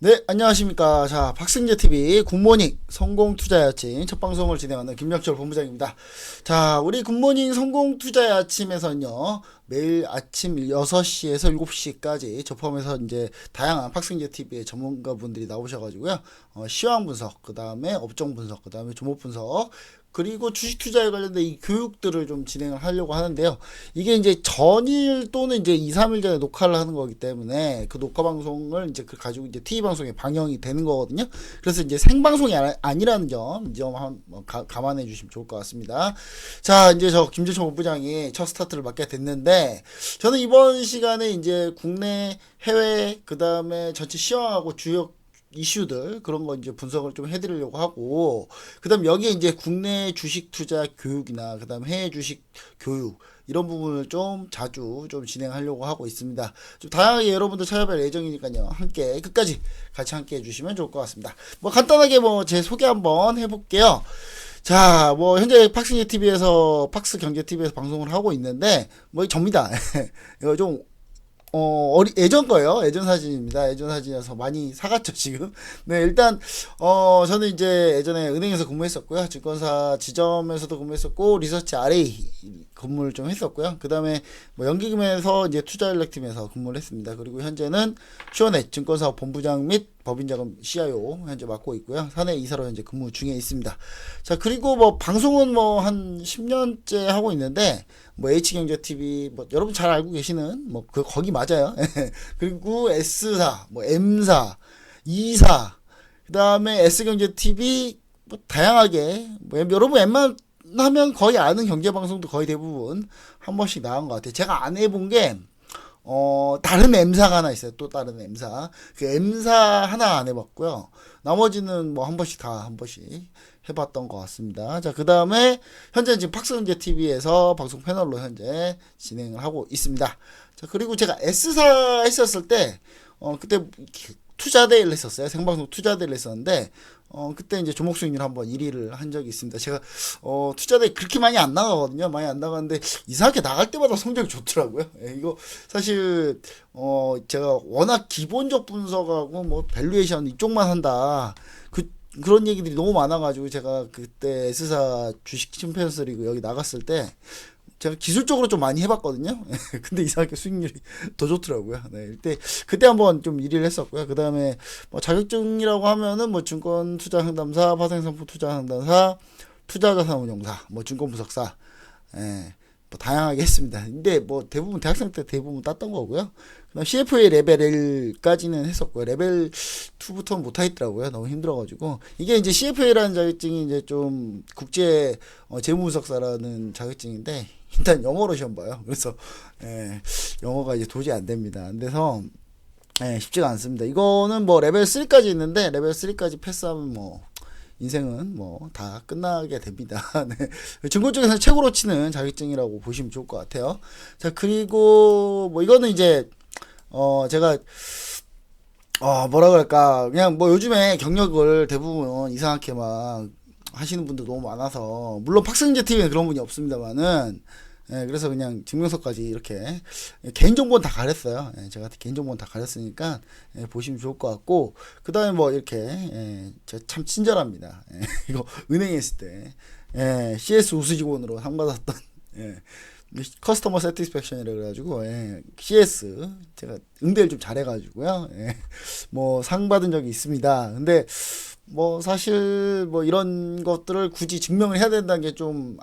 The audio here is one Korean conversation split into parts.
네, 안녕하십니까. 자, 박승재TV 굿모닝 성공투자의 아침 첫 방송을 진행하는 김명철 본부장입니다. 자, 우리 굿모닝 성공투자의 아침에서는요, 매일 아침 6시에서 7시까지 저 포함해서 이제 다양한 박승재TV의 전문가분들이 나오셔가지고요, 시황 분석, 그 다음에 업종 분석, 그 다음에 종목 분석, 그리고 주식 투자에 관련된 이 교육들을 좀 진행을 하려고 하는데요. 이게 이제 전일 또는 이제 2, 3일 전에 녹화를 하는 거기 때문에 그 녹화 방송을 이제 그 가지고 이제 TV 방송에 방영이 되는 거거든요. 그래서 이제 생방송이 아니라는 점 한번 감안해 주시면 좋을 것 같습니다. 자, 이제 저 김재철 본부장이 첫 스타트를 맡게 됐는데 저는 이번 시간에 이제 국내, 해외, 그 다음에 전체 시황하고 주요 이슈들 그런 거 이제 분석을 좀 해드리려고 하고, 그다음 여기에 이제 국내 주식 투자 교육이나 그다음 해외 주식 교육 이런 부분을 좀 자주 좀 진행하려고 하고 있습니다. 좀 다양하게 여러분들 찾아뵐 예정이니까요. 함께 끝까지 같이 함께 해주시면 좋을 것 같습니다. 뭐 간단하게 뭐 제 소개 한번 해볼게요. 자, 뭐 현재 박스니 TV에서 박스 경제 TV에서 방송을 하고 있는데 뭐 접니다. 이거 좀 예전 거예요. 예전 사진입니다. 예전 사진이어서 많이 사갔죠, 지금. 네, 일단, 저는 이제 예전에 은행에서 근무했었고요. 증권사 지점에서도 근무했었고, 리서치 RA 근무를 좀 했었고요. 그 다음에 뭐 연기금에서 이제 투자연락팀에서 근무를 했습니다. 그리고 현재는 슈어넷 증권사업 본부장 및 법인자금 CIO 현재 맡고 있고요. 사내 이사로 현재 근무 중에 있습니다. 자, 그리고 뭐 방송은 뭐 한 10년째 하고 있는데, 뭐 H경제TV 뭐 여러분 잘 알고 계시는 뭐 그 거기 맞아요. 그리고 S사, 뭐 M사, E사, 그다음에 S경제TV 뭐 다양하게 뭐 여러분 웬만하면 거의 아는 경제 방송도 거의 대부분 한 번씩 나온 것 같아요. 제가 안 해본 게 다른 M사가 하나 있어요. 또 다른 M사. 그 M사 하나 안 해봤고요. 나머지는 뭐 한 번씩 다 한 번씩 해봤던 것 같습니다. 자, 그 다음에 현재 지금 박스은재 TV에서 방송 패널로 현재 진행을 하고 있습니다. 자, 그리고 제가 S사 했었을 때, 그때 투자데이를 했었어요. 생방송 투자데이를 했었는데, 그때 이제 종목 수익률 한번 1위를 한 적이 있습니다. 제가, 투자데이 그렇게 많이 안 나가거든요. 많이 안 나가는데, 이상하게 나갈 때마다 성적이 좋더라고요. 예, 이거 사실, 제가 워낙 기본적 분석하고 뭐, 밸류에이션 이쪽만 한다. 그런 얘기들이 너무 많아가지고 제가 그때 S사 주식 챔피언스 리그 여기 나갔을 때 제가 기술적으로 좀 많이 해봤거든요. 근데 이상하게 수익률이 더 좋더라고요. 네, 그때 한번 좀 1위를 했었고요. 그 다음에 뭐 자격증이라고 하면은 뭐 증권 투자 상담사, 파생상품 투자 상담사, 투자자산운용사, 뭐 증권 분석사, 예, 뭐 다양하게 했습니다. 근데 뭐 대부분 대학생 때 대부분 땄던 거고요. 그다음 CFA 레벨 1까지는 했었고요. 레벨 2부터는 못하겠더라고요. 너무 힘들어가지고 이게 이제 CFA라는 자격증이 이제 좀 국제 재무분석사라는 자격증인데 일단 영어로 시험 봐요. 그래서 예, 영어가 이제 도저히 안 됩니다. 안 돼서 예, 쉽지가 않습니다. 이거는 뭐 레벨 3까지 있는데 레벨 3까지 패스하면 뭐 인생은 뭐 다 끝나게 됩니다. 네. 증권 쪽에서 최고로 치는 자격증이라고 보시면 좋을 것 같아요. 자, 그리고 뭐 이거는 이제 제가 뭐라 그럴까 그냥 뭐 요즘에 경력을 대부분 이상하게 막 하시는 분들 너무 많아서 물론 박승재 TV는 그런 분이 없습니다만은 예, 그래서 그냥 증명서까지 이렇게 개인정보는 다 가렸어요. 예, 제가 개인정보는 다 가렸으니까 예, 보시면 좋을 것 같고 그 다음에 뭐 이렇게 예, 제가 참 친절합니다. 예, 이거 은행에 있을 때 예, CS 우수직원으로 상 받았던 예, 커스터머 세티스팩션이라 그래가지고 예, CS 제가 응대를 좀 잘해가지고요. 예, 뭐 상 받은 적이 있습니다. 근데 뭐 사실 뭐 이런 것들을 굳이 증명을 해야 된다는 게 좀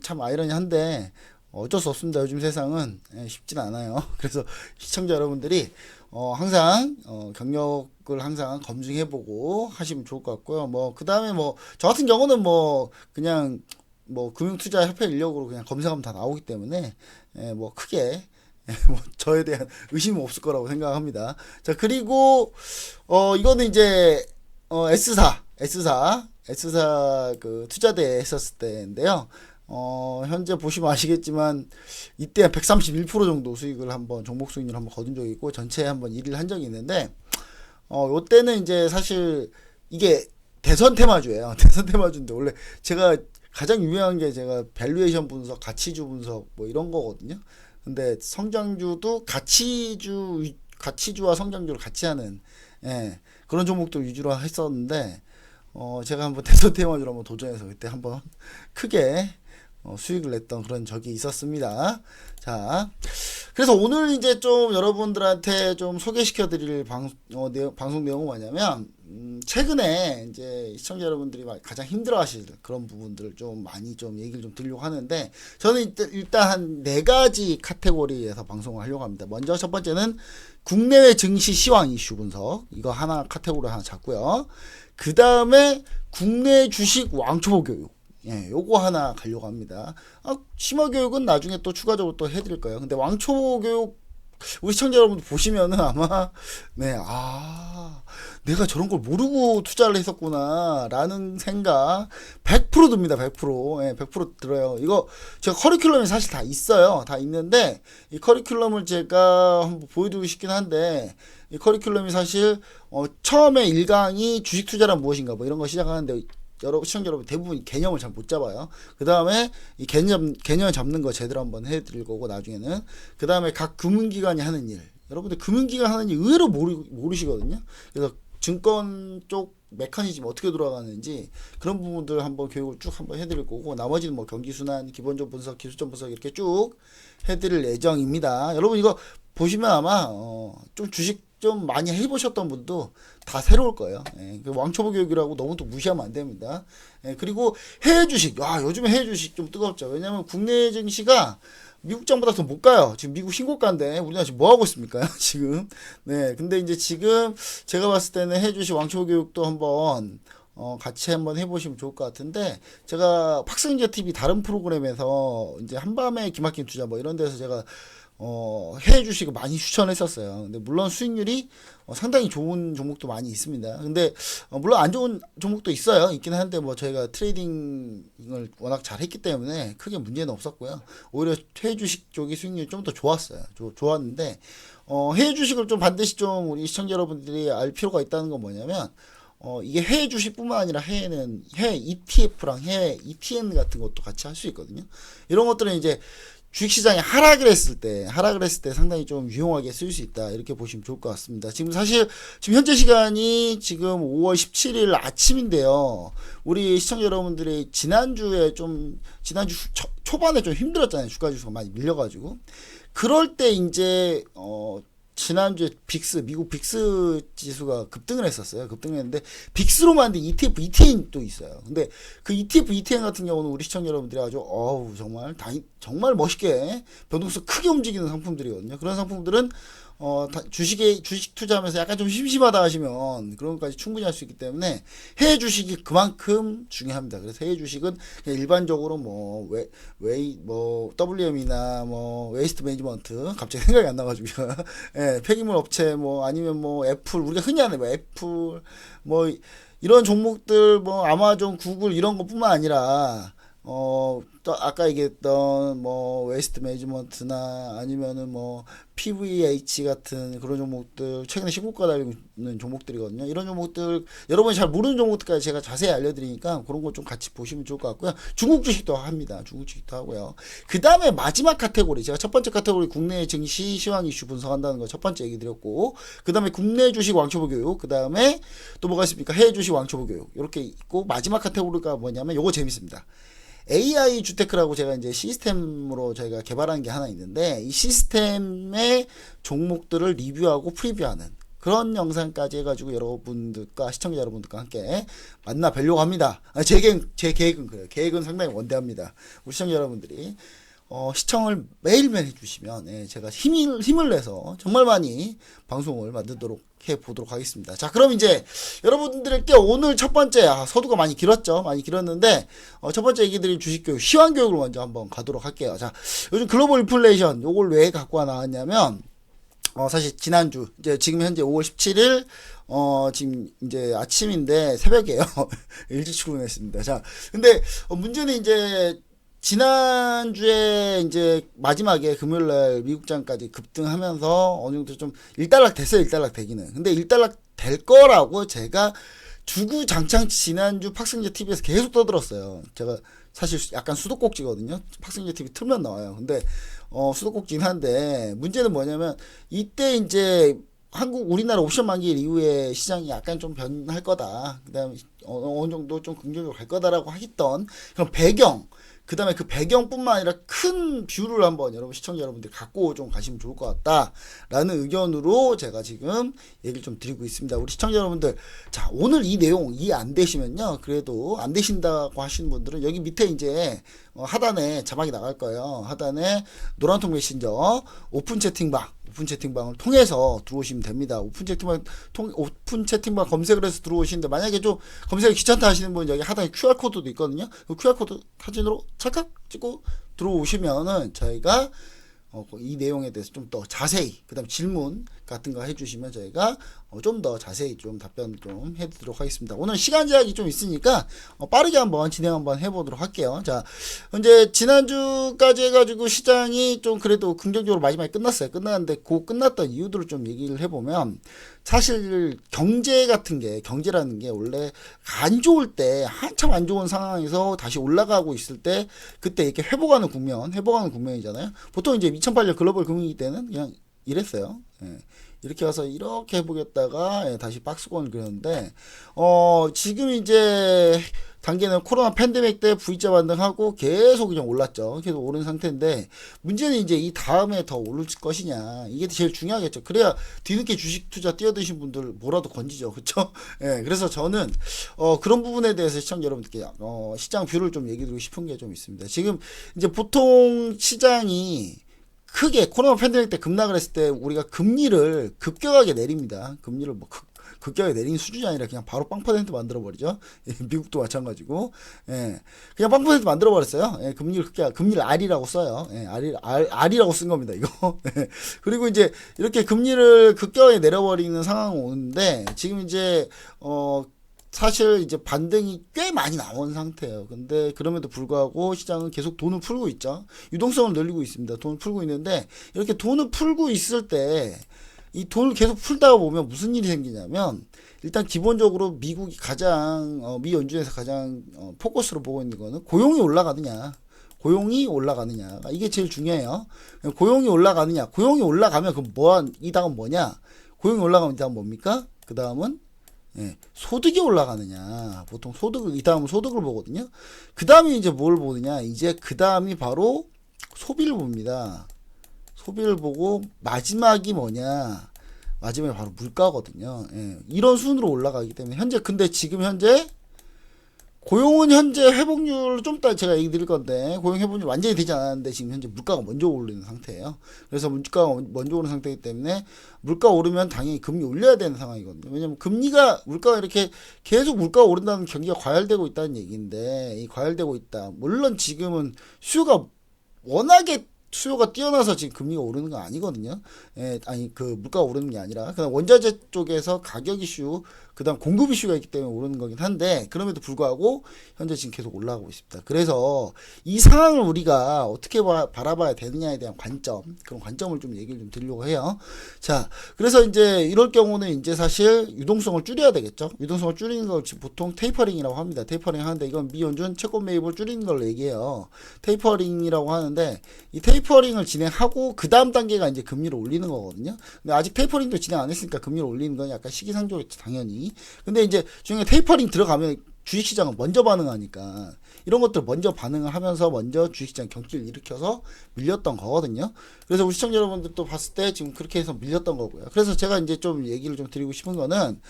참 아이러니한데 어쩔 수 없습니다. 요즘 세상은 예, 쉽진 않아요. 그래서 시청자 여러분들이 항상 경력을 항상 검증해보고 하시면 좋을 것 같고요. 뭐 그 다음에 뭐 저 같은 경우는 뭐 그냥 뭐 금융투자협회 인력으로 그냥 검색하면 다 나오기 때문에 예, 뭐 크게 뭐 저에 대한 의심은 없을 거라고 생각합니다. 자, 그리고 이거는 이제 S사 그 투자대에 했었을 때인데요. 현재 보시면 아시겠지만 이때 한 131% 정도 수익을 한번 종목 수익률 한번 거둔 적이 있고 전체에 한번 1위를 한 적이 있는데 요때는 이제 사실 이게 대선 테마주예요. 대선 테마주인데 원래 제가 가장 유명한 게 제가 밸류에이션 분석, 가치주 분석 뭐 이런 거거든요. 근데 성장주도 가치주와 성장주를 같이 하는 그런 종목들 위주로 했었는데 제가 한번 대서테마주로 한번 도전해서 그때 한번 크게 수익을 냈던 그런 적이 있었습니다. 자, 그래서 오늘 이제 좀 여러분들한테 좀 소개시켜 드릴 방송 내용은 뭐냐면, 최근에 이제 시청자 여러분들이 가장 힘들어 하실 그런 부분들을 좀 많이 좀 얘기를 좀 드리려고 하는데, 저는 일단 한 4가지 카테고리에서 방송을 하려고 합니다. 먼저 첫 번째는 국내외 증시 시황 이슈 분석. 이거 하나 카테고리 하나 잡고요. 그 다음에 국내 주식 왕초보 교육. 요거 하나 가려고 합니다. 심화 교육은 나중에 또 추가적으로 또 해드릴 거예요. 근데 왕초보 교육 우리 시청자 여러분들 보시면은 아마 내가 저런 걸 모르고 투자를 했었구나 라는 생각 100% 듭니다. 100% 100% 들어요. 이거 제가 커리큘럼이 사실 다 있어요. 다 있는데 이 커리큘럼을 제가 한번 보여드리고 싶긴 한데, 이 커리큘럼이 사실 처음에 1강이 주식 투자란 무엇인가 뭐 이런 거 시작하는데, 시청자 여러분 대부분 개념을 잘 못 잡아요. 그 다음에 이 개념 잡는 거 제대로 한번 해드릴 거고, 나중에는 그 다음에 각 금융기관이 하는 일, 여러분들 금융기관 하는 일 의외로 모르시거든요. 그래서 증권 쪽 메커니즘 어떻게 돌아가는지 그런 부분들 한번 교육을 쭉 한번 해드릴 거고, 나머지는 뭐 경기순환, 기본적 분석, 기술적 분석 이렇게 쭉 해드릴 예정입니다. 여러분 이거 보시면 아마 좀 주식 좀 많이 해보셨던 분도 다 새로울 거예요. 왕초보 교육이라고 너무 또 무시하면 안 됩니다. 그리고 해외 주식, 요즘에 해외 주식 좀 뜨겁죠. 왜냐면 국내 증시가 미국장보다 더 못 가요. 지금 미국 신고가인데 우리나라 지금 뭐 하고 있습니까? 지금. 근데 이제 지금 제가 봤을 때는 해외 주식 왕초보 교육도 한번 같이 한번 해보시면 좋을 것 같은데, 제가 박승재 TV 다른 프로그램에서 이제 한밤에 기막힌 투자 뭐 이런 데서 제가 해외 주식을 많이 추천했었어요. 근데 물론 수익률이 상당히 좋은 종목도 많이 있습니다. 근데 물론 안 좋은 종목도 있긴 한데 뭐 저희가 트레이딩을 워낙 잘 했기 때문에 크게 문제는 없었고요. 오히려 해외 주식 쪽이 수익률이 좀 더 좋았어요. 좋았는데 해외 주식을 좀 반드시 좀 우리 시청자 여러분들이 알 필요가 있다는 건 뭐냐면, 이게 해외 주식뿐만 아니라 해외 ETF랑 해외 ETN 같은 것도 같이 할 수 있거든요. 이런 것들은 이제 주식시장이 하락을 했을 때 상당히 좀 유용하게 쓸 수 있다, 이렇게 보시면 좋을 것 같습니다. 지금 현재 시간이 지금 5월 17일 아침인데요. 우리 시청자 여러분들이 지난주 초반에 좀 힘들었잖아요. 주가 지수가 많이 밀려가지고. 그럴 때 이제 지난주에 미국 빅스 지수가 급등을 했었어요. 급등을 했는데 빅스로 만든 ETF, ETN도 있어요. 근데 그 ETF, ETN 같은 경우는 우리 시청자 여러분들이 아주 정말 멋있게 변동성 크게 움직이는 상품들이거든요. 그런 상품들은 주식 투자하면서 약간 좀 심심하다 하시면 그런 것까지 충분히 할 수 있기 때문에 해외 주식이 그만큼 중요합니다. 그래서 해외 주식은 그냥 일반적으로 WM이나 웨이스트 매니지먼트, 갑자기 생각이 안 나가지고 폐기물 업체 아니면 애플, 우리가 흔히 하는 애플 이런 종목들, 아마존, 구글 이런 것뿐만 아니라 또 아까 얘기했던 웨이스트 매니지먼트나 아니면은 PVH 같은 그런 종목들, 최근에 신고가 달리는 종목들이거든요. 이런 종목들, 여러분이 잘 모르는 종목들까지 제가 자세히 알려드리니까 그런 거 좀 같이 보시면 좋을 것 같고요. 중국 주식도 합니다. 중국 주식도 하고요. 그 다음에 마지막 카테고리, 제가 첫 번째 카테고리 국내 증시 시황 이슈 분석한다는 거 첫 번째 얘기 드렸고, 그 다음에 국내 주식 왕초보 교육, 그 다음에 또 뭐가 있습니까? 해외 주식 왕초보 교육, 이렇게 있고, 마지막 카테고리가 뭐냐면 요거 재밌습니다. AI 주테크라고 제가 이제 시스템으로 저희가 개발한 게 하나 있는데, 이 시스템의 종목들을 리뷰하고 프리뷰하는 그런 영상까지 해가지고 여러분들과 시청자 여러분들과 함께 만나 뵈려고 합니다. 제 계획은 그래요. 계획은 상당히 원대합니다. 우리 시청자 여러분들이 시청을 매일매일 해주시면 제가 힘을 내서 정말 많이 방송을 만들도록 해보도록 하겠습니다. 자, 그럼 이제 여러분들께 오늘 첫 번째, 서두가 많이 길었죠. 많이 길었는데 첫 번째 얘기 드릴 주식교육, 시황교육을 먼저 한번 가도록 할게요. 자, 요즘 글로벌 인플레이션 요걸 왜 갖고 나왔냐면, 사실 지난주, 지금 현재 5월 17일 지금 이제 아침인데 새벽이에요. 일찍 출근했습니다. 자, 근데 문제는 이제 지난주에 이제 마지막에 금요일날 미국장까지 급등하면서 어느 정도 좀 일단락 됐어요. 일단락 되기는. 근데 일단락 될 거라고 제가 주구장창 지난주 박승재 TV에서 계속 떠들었어요. 제가 사실 약간 수도꼭지거든요. 박승재 TV 틀면 나와요. 근데 수도꼭지긴 한데, 문제는 뭐냐면 이때 이제 우리나라 옵션 만기일 이후에 시장이 약간 좀 변할 거다. 그다음에 어느 정도 좀 긍정적으로 갈 거다라고 하겠던 그런 배경, 그다음에 그 배경뿐만 아니라 큰 뷰를 한번 여러분 시청자 여러분들 갖고 좀 가시면 좋을 것 같다라는 의견으로 제가 지금 얘기를 좀 드리고 있습니다. 우리 시청자 여러분들, 자, 오늘 이 내용 이해 안 되시면요, 그래도 안 되신다고 하시는 분들은 여기 밑에 이제 하단에 자막이 나갈 거예요. 하단에 노란통 메신저 오픈 채팅방을 통해서 들어오시면 됩니다. 오픈 채팅방 검색을 해서 들어오시는데, 만약에 좀 검색이 귀찮다 하시는 분, 여기 하단에 QR코드도 있거든요. 그 QR코드 사진으로 찰칵 찍고 들어오시면은 저희가 이 내용에 대해서 좀 더 자세히, 그 다음 질문 같은 거 해주시면 저희가 좀 더 자세히 좀 답변 좀 해드리도록 하겠습니다. 오늘 시간 제약이 좀 있으니까 빠르게 한번 진행 한번 해보도록 할게요. 자, 이제 지난주까지 해가지고 시장이 좀 그래도 긍정적으로 마지막에 끝났어요. 끝났는데 그 끝났던 이유들을 좀 얘기를 해보면, 사실 경제라는 게 원래 안 좋을 때, 한참 안 좋은 상황에서 다시 올라가고 있을 때, 그때 이렇게 회복하는 국면이잖아요. 보통 이제 2008년 글로벌 금융위기 때는 그냥 이랬어요. 예. 이렇게 와서 이렇게 해보겠다가 다시 박스권을 그렸는데, 지금 이제 단계는 코로나 팬데믹 때 V자 반등하고 계속 그냥 올랐죠. 계속 오른 상태인데, 문제는 이제 이 다음에 더 오를 것이냐, 이게 제일 중요하겠죠. 그래야 뒤늦게 주식 투자 뛰어드신 분들 뭐라도 건지죠. 그쵸? 예, 그래서 저는 그런 부분에 대해서 시청자 여러분들께 시장 뷰를 좀 얘기 드리고 싶은 게 좀 있습니다. 지금 이제 보통 시장이 크게 코로나 팬데믹 때 급락을 했을 때 우리가 금리를 급격하게 내립니다. 금리를 뭐 급격하게 내린 수준이 아니라 그냥 바로 빵% 만들어 버리죠. 예, 미국도 마찬가지고, 예, 그냥 빵% 만들어 버렸어요. 예, 금리를 R이라고 써요. 예, R이라고 쓴 겁니다, 이거. 예, 그리고 이제 이렇게 금리를 급격하게 내려버리는 상황이 오는데, 지금 이제 사실 이제 반등이 꽤 많이 나온 상태예요. 근데 그럼에도 불구하고 시장은 계속 돈을 풀고 있죠. 유동성을 늘리고 있습니다. 돈을 풀고 있는데, 이렇게 돈을 풀고 있을 때 이 돈을 계속 풀다가 보면 무슨 일이 생기냐면, 일단 기본적으로 미국이 미 연준에서 가장 포커스로 보고 있는 거는 고용이 올라가느냐, 이게 제일 중요해요. 고용이 올라가면 그럼 이 다음 뭐냐? 고용이 올라가면 이 다음 뭡니까? 그 다음은 소득이 올라가느냐. 보통 이 다음은 소득을 보거든요. 그 다음에 이제 뭘 보느냐. 이제 그 다음이 바로 소비를 봅니다. 소비를 보고 마지막이 뭐냐. 마지막에 바로 물가거든요. 예, 이런 순으로 올라가기 때문에 지금 현재 고용은 현재 회복률 좀 이따 제가 얘기 드릴 건데, 고용 회복률 완전히 되지 않았는데 지금 현재 물가가 먼저 오르는 상태예요. 그래서 물가가 먼저 오르는 상태이기 때문에 물가 오르면 당연히 금리 올려야 되는 상황이거든요. 왜냐면 물가가 이렇게 계속 물가가 오른다는 경기가 과열되고 있다는 얘기인데, 이 과열되고 있다. 물론 지금은 워낙에 수요가 뛰어나서 지금 금리가 오르는 건 아니거든요. 예, 물가가 오르는 게 아니라 그냥 원자재 쪽에서 가격 이슈, 그다음 공급 이슈가 있기 때문에 오르는 거긴 한데, 그럼에도 불구하고 현재 지금 계속 올라가고 있습니다. 그래서 이 상황을 우리가 어떻게 바라봐야 되느냐에 대한 그런 관점을 좀 얘기를 좀 드리려고 해요. 자, 그래서 이제 이럴 경우는 이제 사실 유동성을 줄여야 되겠죠. 유동성을 줄이는 걸 보통 테이퍼링이라고 합니다. 테이퍼링 하는데, 이건 미 연준 채권 매입을 줄이는 걸 얘기해요. 테이퍼링이라고 하는데, 이 테이퍼링을 진행하고 그 다음 단계가 이제 금리를 올리는 거거든요. 근데 아직 테이퍼링도 진행 안 했으니까 금리를 올리는 건 약간 시기상조겠죠, 당연히. 근데 이제 중에 테이퍼링 들어가면 주식시장은 먼저 반응하니까, 이런 것들 먼저 반응을 하면서 먼저 주식시장 경기를 일으켜서 밀렸던 거거든요. 그래서 우리 시청자 여러분들도 봤을 때 지금 그렇게 해서 밀렸던 거고요. 그래서 제가 이제 좀 얘기를 좀 드리고 싶은 거는,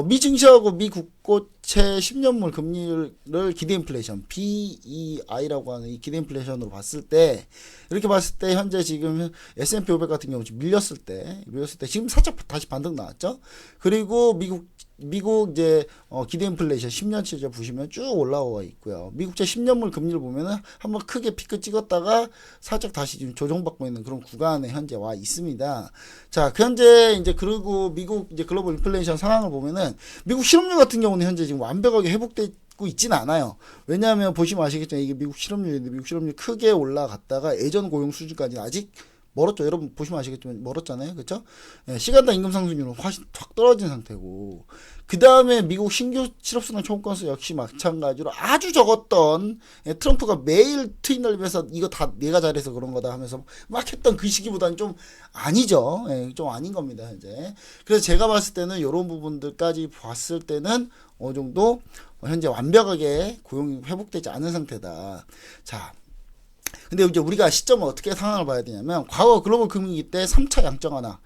미 증시하고 미 국고채 10년물 금리를 기대 인플레이션, BEI라고 하는 이 기대 인플레이션으로 봤을 때, 이렇게 봤을 때 현재 지금 S&P 500 같은 경우 밀렸을 때 지금 살짝 다시 반등 나왔죠. 그리고 미국 이제 기대 인플레이션 10년치죠. 보시면 쭉 올라와 있고요. 미국채 10년물 금리를 보면은 한번 크게 피크 찍었다가 살짝 다시 지금 조정받고 있는 그런 구간에 현재 와 있습니다. 자, 현재 이제 그리고 미국 이제 글로벌 인플레이션 상황을 보면은, 미국 실업률 같은 경우는 현재 지금 완벽하게 회복되고 있지는 않아요. 왜냐하면 보시면 아시겠지만 이게 미국 실업률인데, 미국 실업률 크게 올라갔다가 예전 고용 수준까지는 아직 멀었죠. 여러분 보시면 아시겠지만 멀었잖아요. 그렇죠? 예, 시간당 임금 상승률은 확 떨어진 상태고, 그 다음에 미국 신규 실업수당 초과 건수 역시 마찬가지로 아주 적었던, 예, 트럼프가 매일 트윗 넓혀서 이거 다 내가 잘해서 그런 거다 하면서 막 했던 그 시기보다는 좀 아니죠. 예, 좀 아닌 겁니다 이제. 그래서 제가 봤을 때는 이런 부분들까지 봤을 때는 어느 정도 현재 완벽하게 고용이 회복되지 않은 상태다. 자, 근데 이제 우리가 시점을 어떻게 상황을 봐야 되냐면, 과거 글로벌 금융위기 때 3차 양적 완화,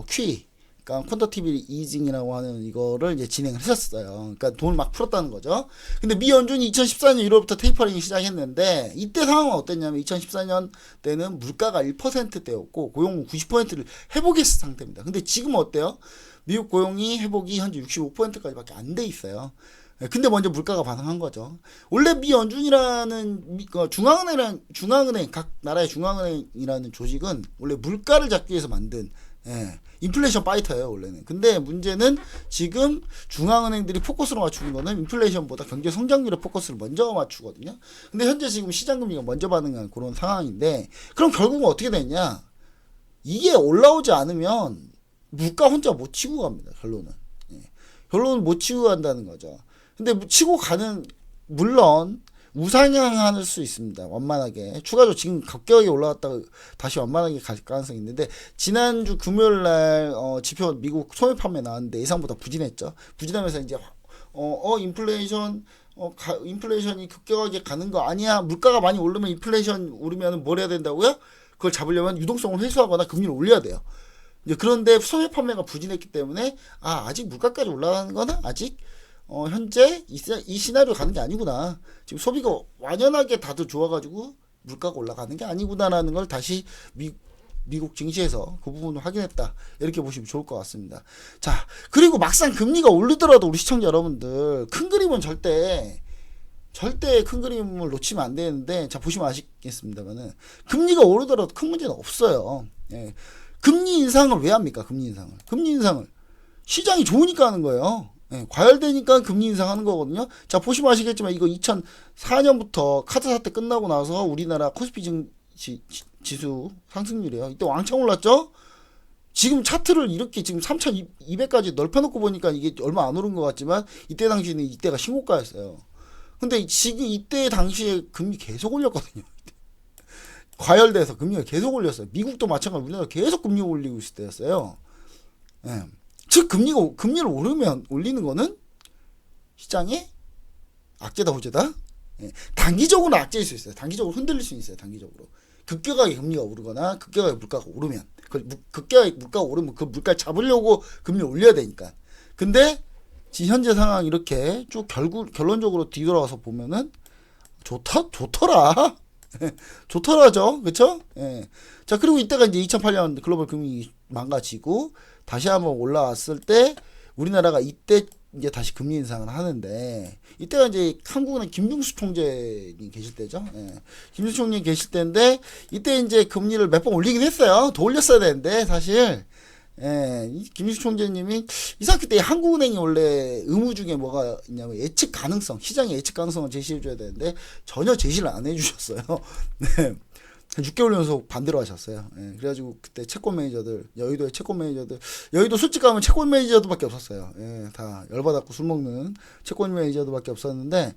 QE, 그러니까 퀀터티브 이징이라고 하는 이거를 이제 진행을 했었어요. 그러니까 돈을 막 풀었다는 거죠. 근데 미 연준이 2014년 1월부터 테이퍼링이 시작했는데, 이때 상황은 어땠냐면 2014년 때는 물가가 1%대였고 고용 90%를 회복했을 상태입니다. 근데 지금은 어때요? 미국 고용이 회복이 현재 65%까지밖에 안 돼 있어요. 근데 먼저 물가가 반응한 거죠. 원래 미 연준이라는 중앙은행, 각 나라의 중앙은행이라는 조직은 원래 물가를 잡기 위해서 만든, 예, 인플레이션 파이터예요 원래는. 근데 문제는 지금 중앙은행들이 포커스로 맞추는 거는 인플레이션보다 경제 성장률에 포커스를 먼저 맞추거든요. 근데 현재 지금 시장금리가 먼저 반응한 그런 상황인데, 그럼 결국은 어떻게 되냐? 이게 올라오지 않으면 물가 혼자 못 치고 갑니다. 결론은. 예. 결론은 못 치고 간다는 거죠. 근데 치고 가는, 물론 우상향할 수 있습니다. 완만하게 추가적으로 지금 급격하게 올라갔다가 다시 완만하게 갈 가능성이 있는데, 지난주 금요일날 지표 미국 소매 판매 나왔는데 예상보다 부진했죠. 부진하면서 이제 인플레이션이 급격하게 가는 거 아니야, 물가가 많이 오르면 인플레이션 오르면 뭘 해야 된다고요? 그걸 잡으려면 유동성을 회수하거나 금리를 올려야 돼요. 이제 그런데 소매 판매가 부진했기 때문에 아직 물가까지 올라가는 거는 아직 현재 이 시나리오 가는 게 아니구나. 지금 소비가 완연하게 다들 좋아가지고 물가가 올라가는 게 아니구나라는 걸 다시 미국 증시에서 그 부분을 확인했다. 이렇게 보시면 좋을 것 같습니다. 자, 그리고 막상 금리가 오르더라도 우리 시청자 여러분들, 큰 그림은 절대 큰 그림을 놓치면 안 되는데, 자, 보시면 아시겠습니다만은 금리가 오르더라도 큰 문제는 없어요. 예. 금리 인상을 왜 합니까? 금리 인상을 시장이 좋으니까 하는 거예요. 예, 과열되니까 금리 인상하는 거거든요. 자, 보시면 아시겠지만 이거 2004년부터 카드 사태 끝나고 나서 우리나라 코스피 지수 상승률이에요. 이때 왕창 올랐죠? 지금 차트를 이렇게 지금 3,200까지 넓혀놓고 보니까 이게 얼마 안 오른 것 같지만, 이때 당시에는 이때가 신고가였어요. 근데 지금 이때 당시에 금리 계속 올렸거든요. 과열돼서 금리가 계속 올렸어요. 미국도 마찬가지로 우리나라 계속 금리 올리고 있을 때였어요. 예. 즉 금리를 올리는 거는 시장에 악재다 호재다. 예. 단기적으로 악재일 수 있어요. 단기적으로 흔들릴 수 있어요. 단기적으로 급격하게 금리가 오르거나 급격하게 물가가 오르면, 급격하게 물가가 오르면 그 물가를 잡으려고 금리 올려야 되니까. 근데 지금 현재 상황 이렇게 쭉 결론적으로 뒤돌아와서 보면은 좋더라. 좋더라죠. 그쵸? 예. 자, 그리고 이때가 이제 2008년 글로벌 금융이 망가지고 다시 한번 올라왔을 때, 우리나라가 이때 이제 다시 금리 인상을 하는데, 이때가 이제 한국은행 김중수 총재님 계실 때죠. 예. 김중수 총재님 계실 때인데, 이때 이제 금리를 몇 번 올리긴 했어요. 더 올렸어야 되는데, 사실. 예, 김일수 총재님이 이상하게 때 한국은행이 원래 의무 중에 뭐가 있냐면 예측 가능성, 시장의 예측 가능성을 제시해줘야 되는데 전혀 제시를 안 해주셨어요. 네. 6개월 연속 반대로 하셨어요. 예, 그래가지고 그때 채권 매니저들, 여의도의 채권 매니저들, 여의도 술집 가면 채권 매니저들밖에 없었어요. 예, 다 열받았고 술 먹는 채권 매니저들밖에 없었는데,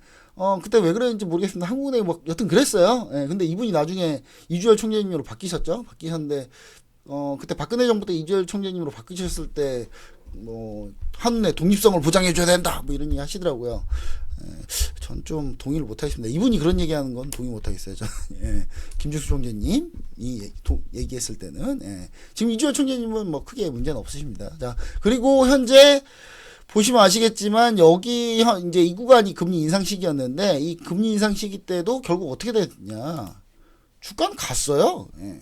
그때 왜 그랬는지 모르겠습니다. 한국은행이 뭐 여튼 그랬어요. 예, 근데 이분이 나중에 이주열 총재님으로 바뀌셨는데, 그때 박근혜 정부 때 이주열 총재님으로 바뀌셨을 때, 한은의 독립성을 보장해줘야 된다, 뭐 이런 얘기 하시더라고요. 전 좀 동의를 못하겠습니다. 이분이 그런 얘기하는 건 동의 못하겠어요. 저는. 예. 김준수 총재님이 얘기했을 때는. 예. 지금 이주열 총재님은 뭐 크게 문제는 없으십니다. 자, 그리고 현재 보시면 아시겠지만 여기 이제 이 구간이 금리 인상 시기였는데, 이 금리 인상 시기 때도 결국 어떻게 됐냐? 주가는 갔어요. 예.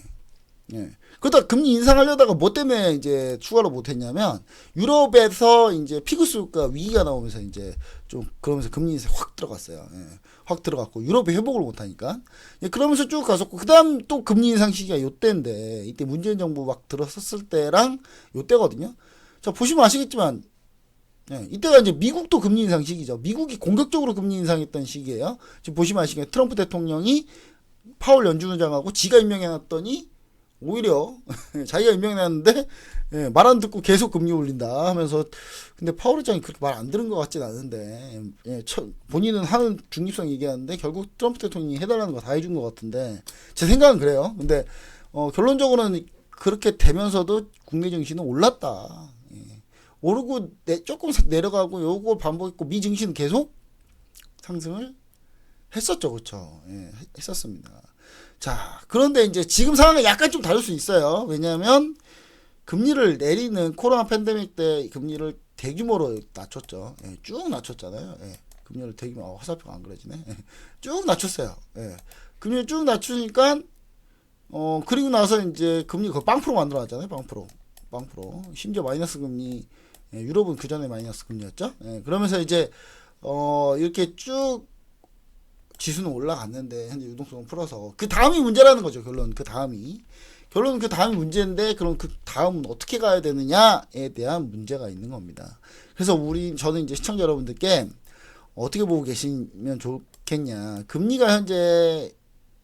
예. 그러다 금리 인상하려다가 뭐 때문에 이제 추가로 못했냐면, 유럽에서 이제 피그수가 위기가 나오면서 이제 좀 그러면서 금리 인상 확 들어갔어요. 예. 확 들어갔고 유럽이 회복을 못하니까. 예. 그러면서 쭉 갔었고, 그다음 또 금리 인상 시기가 요때인데, 이때 문재인 정부 막 들어섰을 때랑 요때거든요. 자, 보시면 아시겠지만, 예. 이때가 이제 미국도 금리 인상 시기죠. 미국이 공격적으로 금리 인상했던 시기예요. 지금 보시면 아시겠지만 트럼프 대통령이 파월 연준의장하고 지가 임명해놨더니 오히려 자기가 임명했는데 예, 말 안 듣고 계속 금리 올린다 하면서 근데 파월 의장이 그렇게 말 안 들은 것 같진 않은데 예, 본인은 하는 중립성 얘기하는데 결국 트럼프 대통령이 해달라는 거 다 해준 것 같은데 제 생각은 그래요. 근데 결론적으로는 그렇게 되면서도 국내 증시는 올랐다. 예. 오르고 조금 내려가고 요걸 반복했고 미 증시는 계속 상승을 했었죠, 그렇죠? 예, 했었습니다. 자, 그런데 이제 지금 상황은 약간 좀 다를 수 있어요. 왜냐하면 금리를 내리는 코로나 팬데믹 때 금리를 대규모로 낮췄죠. 예, 쭉 낮췄잖아요. 예, 금리를 대규모, 화살표가 안 그려지네. 예, 쭉 낮췄어요. 예, 금리를 쭉 낮추니까, 그리고 나서 이제 금리 그 빵프로 만들어놨잖아요. 빵프로. 심지어 마이너스 금리, 예, 유럽은 그 전에 마이너스 금리였죠. 예, 그러면서 이제, 이렇게 쭉 지수는 올라갔는데, 현재 유동성을 풀어서. 그 다음이 문제라는 거죠, 결론은. 결론은 그 다음이 문제인데 그럼 그 다음은 어떻게 가야 되느냐에 대한 문제가 있는 겁니다. 그래서 저는 이제 시청자 여러분들께 어떻게 보고 계시면 좋겠냐. 금리가 현재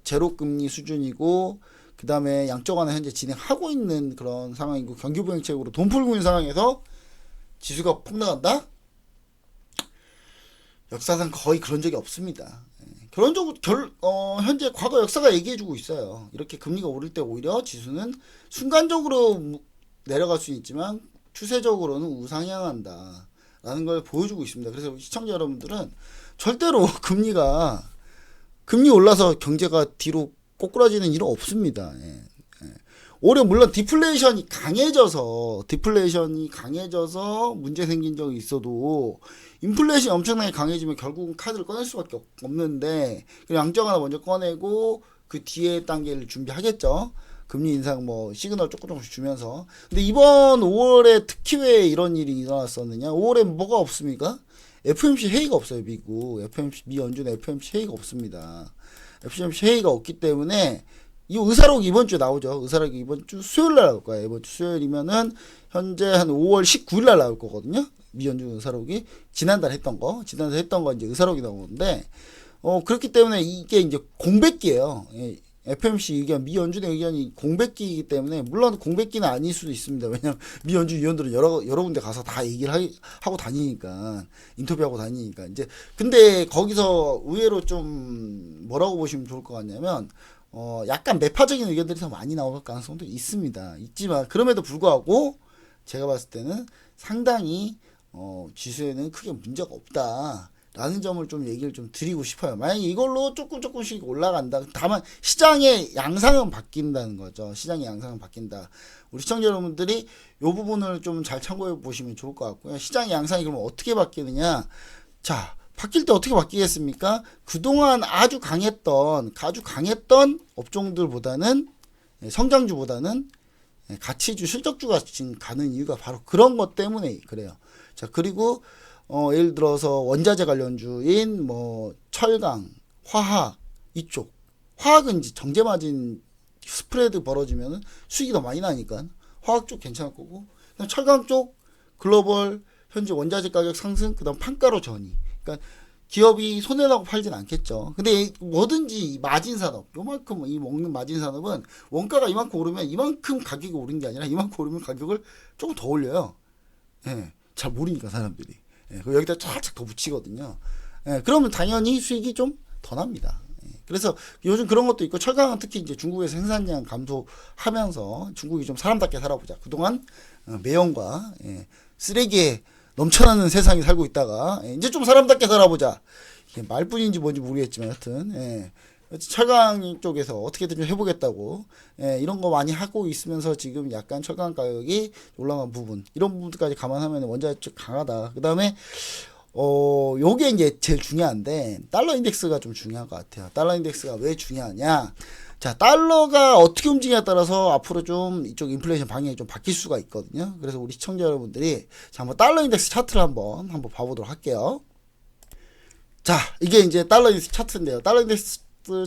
제로 금리 수준이고 그 다음에 양적 완화 현재 진행하고 있는 그런 상황이고 경기 부양책으로 돈 풀고 있는 상황에서 지수가 폭 나간다? 역사상 거의 그런 적이 없습니다. 결론적으로 현재 과거 역사가 얘기해주고 있어요. 이렇게 금리가 오를 때 오히려 지수는 순간적으로 내려갈 수 있지만 추세적으로는 우상향한다 라는 걸 보여주고 있습니다. 그래서 시청자 여러분들은 절대로 금리 올라서 경제가 뒤로 꼬꾸라지는 일은 없습니다. 예. 올해 물론 디플레이션이 강해져서 문제 생긴 적이 있어도 인플레이션이 엄청나게 강해지면 결국은 카드를 꺼낼 수밖에 없는데 양적 하나 먼저 꺼내고 그 뒤에 단계를 준비하겠죠. 금리 인상 시그널 조금씩 주면서. 근데 이번 5월에 특히 왜 이런 일이 일어났었느냐? 5월에 뭐가 없습니까? FOMC 회의가 없어요. 미 연준의 FOMC 회의가 없습니다. FOMC 회의가 없기 때문에 이 의사록이 이번 주에 나오죠. 의사록이 이번 주 수요일 날 나올 거예요. 이번 주 수요일이면은 현재 한 5월 19일 날 나올 거거든요. 미연준 의사록이 지난달 했던 거 이제 의사록이 나오는데 그렇기 때문에 이게 이제 공백기예요. 예, FOMC 의견, 미연준의 의견이 공백기이기 때문에 물론 공백기는 아닐 수도 있습니다. 왜냐면 미연준 위원들은 여러 군데 가서 다 얘기를 하고 다니니까 인터뷰하고 다니니까 이제 근데 거기서 의외로 좀 뭐라고 보시면 좋을 것 같냐면 약간 매파적인 의견들이 더 많이 나올 가능성도 있지만 그럼에도 불구하고 제가 봤을 때는 상당히 지수에는 크게 문제가 없다라는 점을 좀 얘기를 좀 드리고 싶어요. 만약에 이걸로 조금씩 올라간다. 다만 시장의 양상은 바뀐다는 거죠. 시장의 양상은 바뀐다. 우리 시청자 여러분들이 이 부분을 좀 잘 참고해 보시면 좋을 것 같고요. 시장의 양상이 그러면 어떻게 바뀌느냐? 자, 바뀔 때 어떻게 바뀌겠습니까? 그동안 아주 강했던 업종들보다는 성장주보다는 가치주, 실적주가 지금 가는 이유가 바로 그런 것 때문에 그래요. 자, 그리고 예를 들어서 원자재 관련주인 철강, 화학 이쪽. 화학은 이제 정제 마진 스프레드 벌어지면 수익이 더 많이 나니까 화학 쪽 괜찮을 거고, 그다음 철강 쪽 글로벌 현재 원자재 가격 상승, 그다음 판가로 전이. 그러니까 기업이 손해나고 팔진 않겠죠. 근데 뭐든지 이 마진 산업, 요만큼 이 먹는 마진 산업은 원가가 이만큼 오르면 이만큼 가격이 오른 게 아니라 이만큼 오르면 가격을 조금 더 올려요. 예, 잘 모르니까 사람들이. 예, 여기다 살짝 더 붙이거든요. 예, 그러면 당연히 수익이 좀 더 납니다. 예, 그래서 요즘 그런 것도 있고 철강은 특히 이제 중국에서 생산량 감소하면서 중국이 좀 사람답게 살아보자. 그동안 매연과 쓰레기에 넘쳐나는 세상에 살고 있다가 이제 좀 사람답게 살아보자. 이게 말뿐인지 뭔지 모르겠지만 하여튼 철강 쪽에서 어떻게든 좀 해보겠다고 이런 거 많이 하고 있으면서 지금 약간 철강 가격이 올라간 부분 이런 부분까지 감안하면 원자재 쪽 강하다. 그 다음에 요게 이제 제일 중요한데 달러 인덱스가 좀 중요한 것 같아요. 달러 인덱스가 왜 중요하냐? 자, 달러가 어떻게 움직이냐에 따라서 앞으로 좀 이쪽 인플레이션 방향이 좀 바뀔 수가 있거든요. 그래서 우리 시청자 여러분들이 자, 한번 달러 인덱스 차트를 한번 봐보도록 할게요. 자, 이게 이제 달러 인덱스 차트인데요. 달러 인덱스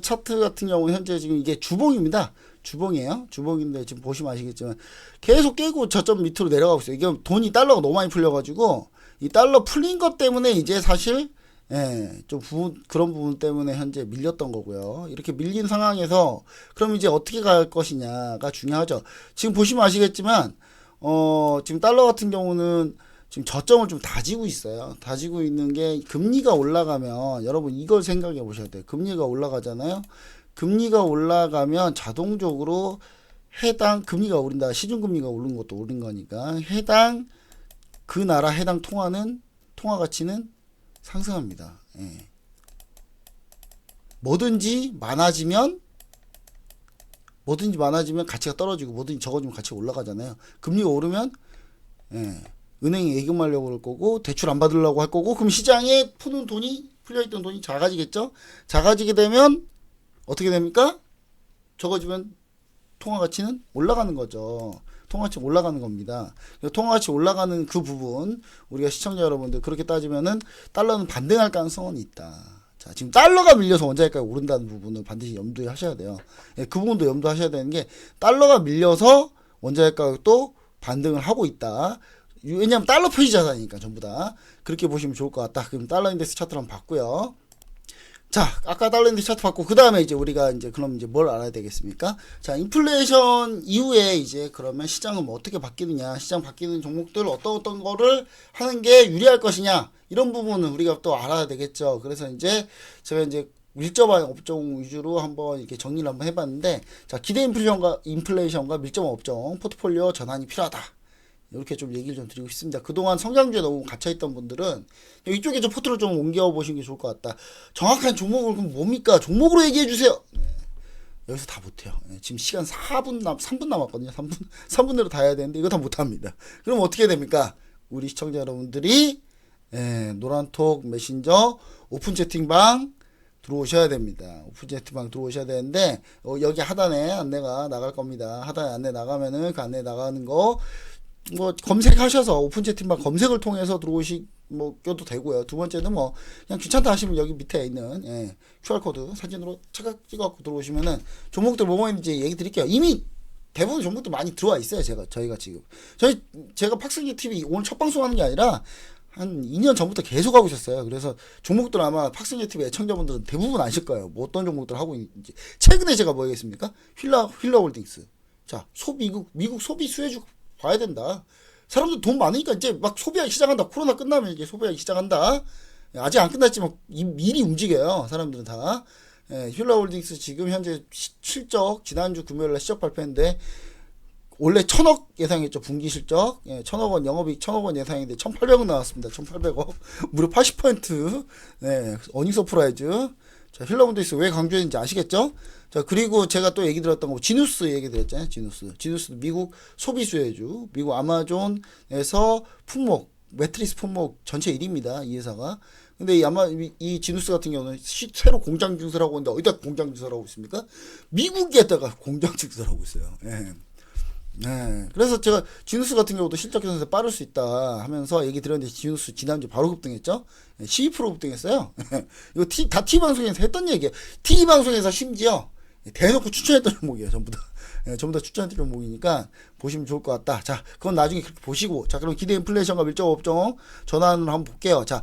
차트 같은 경우는 현재 지금 이게 주봉입니다. 주봉이에요. 주봉인데 지금 보시면 아시겠지만 계속 깨고 저점 밑으로 내려가고 있어요. 이게 돈이 달러가 너무 많이 풀려가지고 이 달러 풀린 것 때문에 이제 사실 좀 그런 부분 때문에 현재 밀렸던 거고요. 이렇게 밀린 상황에서 그럼 이제 어떻게 갈 것이냐가 중요하죠. 지금 보시면 아시겠지만 지금 달러 같은 경우는 지금 저점을 좀 다지고 있어요. 다지고 있는 게 금리가 올라가면 여러분 이걸 생각해 보셔야 돼요. 금리가 올라가잖아요. 금리가 올라가면 자동적으로 해당 금리가 오른다. 시중금리가 오른 것도 오른 거니까 해당 그 나라 해당 통화 가치는 상승합니다. 뭐든지 많아지면 가치가 떨어지고 뭐든지 적어지면 가치가 올라가잖아요. 금리가 오르면 은행이 예금 하려고 그럴 거고 대출 안 받으려고 할 거고 그럼 시장에 풀려있던 돈이 작아지겠죠. 작아지게 되면 어떻게 됩니까? 적어지면 통화 가치는 올라가는 거죠. 통화 가치 올라가는 겁니다. 통화 가치 올라가는 그 부분 우리가 시청자 여러분들 그렇게 따지면은 달러는 반등할 가능성은 있다. 자, 지금 달러가 밀려서 원자재가가 오른다는 부분을 반드시 염두에 하셔야 돼요. 그 부분도 염두하셔야 되는 게 달러가 밀려서 원자재 가격도 반등을 하고 있다. 왜냐하면 달러 표시 자산이니까 전부 다 그렇게 보시면 좋을 것 같다. 그럼 달러 인덱스 차트를 한번 봤고요. 자, 아까 달러 인덱스 차트 봤고 그 다음에 이제 우리가 그럼 뭘 알아야 되겠습니까? 자, 인플레이션 이후에 이제 그러면 시장은 뭐 어떻게 바뀌느냐, 시장 바뀌는 종목들 어떤 거를 하는 게 유리할 것이냐 이런 부분은 우리가 또 알아야 되겠죠. 그래서 이제 제가 밀접한 업종 위주로 한번 이렇게 정리를 한번 해봤는데, 자, 기대 인플레이션과 밀접한 업종 포트폴리오 전환이 필요하다. 이렇게 좀 얘기를 좀 드리고 싶습니다. 그동안 성장주에 너무 갇혀있던 분들은 이쪽에 좀 포트를 좀 옮겨보시는 게 좋을 것 같다. 정확한 종목을 그럼 뭡니까? 종목으로 얘기해주세요. 여기서 다 못해요. 지금 시간 3분 남았거든요. 3분 내로 다 해야 되는데 이거 다 못합니다. 그럼 어떻게 됩니까? 우리 시청자 여러분들이 노란톡 메신저 오픈 채팅방 들어오셔야 됩니다. 오픈 채팅방 들어오셔야 되는데 여기 하단에 안내가 나갈 겁니다. 하단에 안내 나가면은 그 안내 나가는 거 뭐 검색하셔서 오픈 채팅방 검색을 통해서 껴도 되고요. 두 번째는 뭐 그냥 귀찮다 하시면 여기 밑에 있는 QR코드 사진으로 착각 찍어갖고 들어오시면은 종목들 뭐뭐 있는지 얘기 드릴게요. 이미 대부분 종목들 많이 들어와 있어요. 저희가 지금 제가 팍스기 TV 오늘 첫 방송하는 게 아니라 한 2년 전부터 계속 하고 있었어요. 그래서 종목들 아마 팍스기 TV 애청자분들은 대부분 아실 거예요. 뭐 어떤 종목들 하고 있는지. 최근에 제가 뭐 하겠습니까? 휠라홀딩스. 자, 미국 소비 수혜주 봐야 된다. 사람들 돈 많으니까 이제 막 소비하기 시작한다. 코로나 끝나면 이제 소비하기 시작한다. 아직 안 끝났지만 미리 움직여요. 사람들은 다. 휠라홀딩스 지금 현재 실적 지난주 금요일날 실적 발표했는데 원래 1,000억 예상했죠. 분기 실적. 1,000억 원 영업이익 1,000억 원 예상인데 1,800억 나왔습니다. 1,800억. 무려 80%. 어닝 서프라이즈. 자, 휠라홀딩스 왜 강조했는지 아시겠죠? 자, 그리고 제가 또 얘기 들었던 거, 지누스 얘기 드렸잖아요. 지누스 미국 소비 수혜주, 미국 아마존에서 매트리스 품목 전체 1위입니다. 이 회사가. 근데 이 지누스 같은 경우는 새로 공장 증설을 하고 있는데 어디다 공장 증설을 하고 있습니까? 미국에다가 공장 증설을 하고 있어요. 그래서 제가 지누스 같은 경우도 실적 개선에서 빠를 수 있다 하면서 얘기 드렸는데 지누스 지난주 바로 급등했죠. 12% 급등했어요. 이거 다 TV방송에서 했던 얘기예요. TV방송에서 심지어 대놓고 추천했던 종목이에요. 전부 다 추천했던 종목이니까 보시면 좋을 것 같다. 자, 그건 나중에 그렇게 보시고, 자, 그럼 기대 인플레이션과 밀접 업종 전환을 한번 볼게요. 자,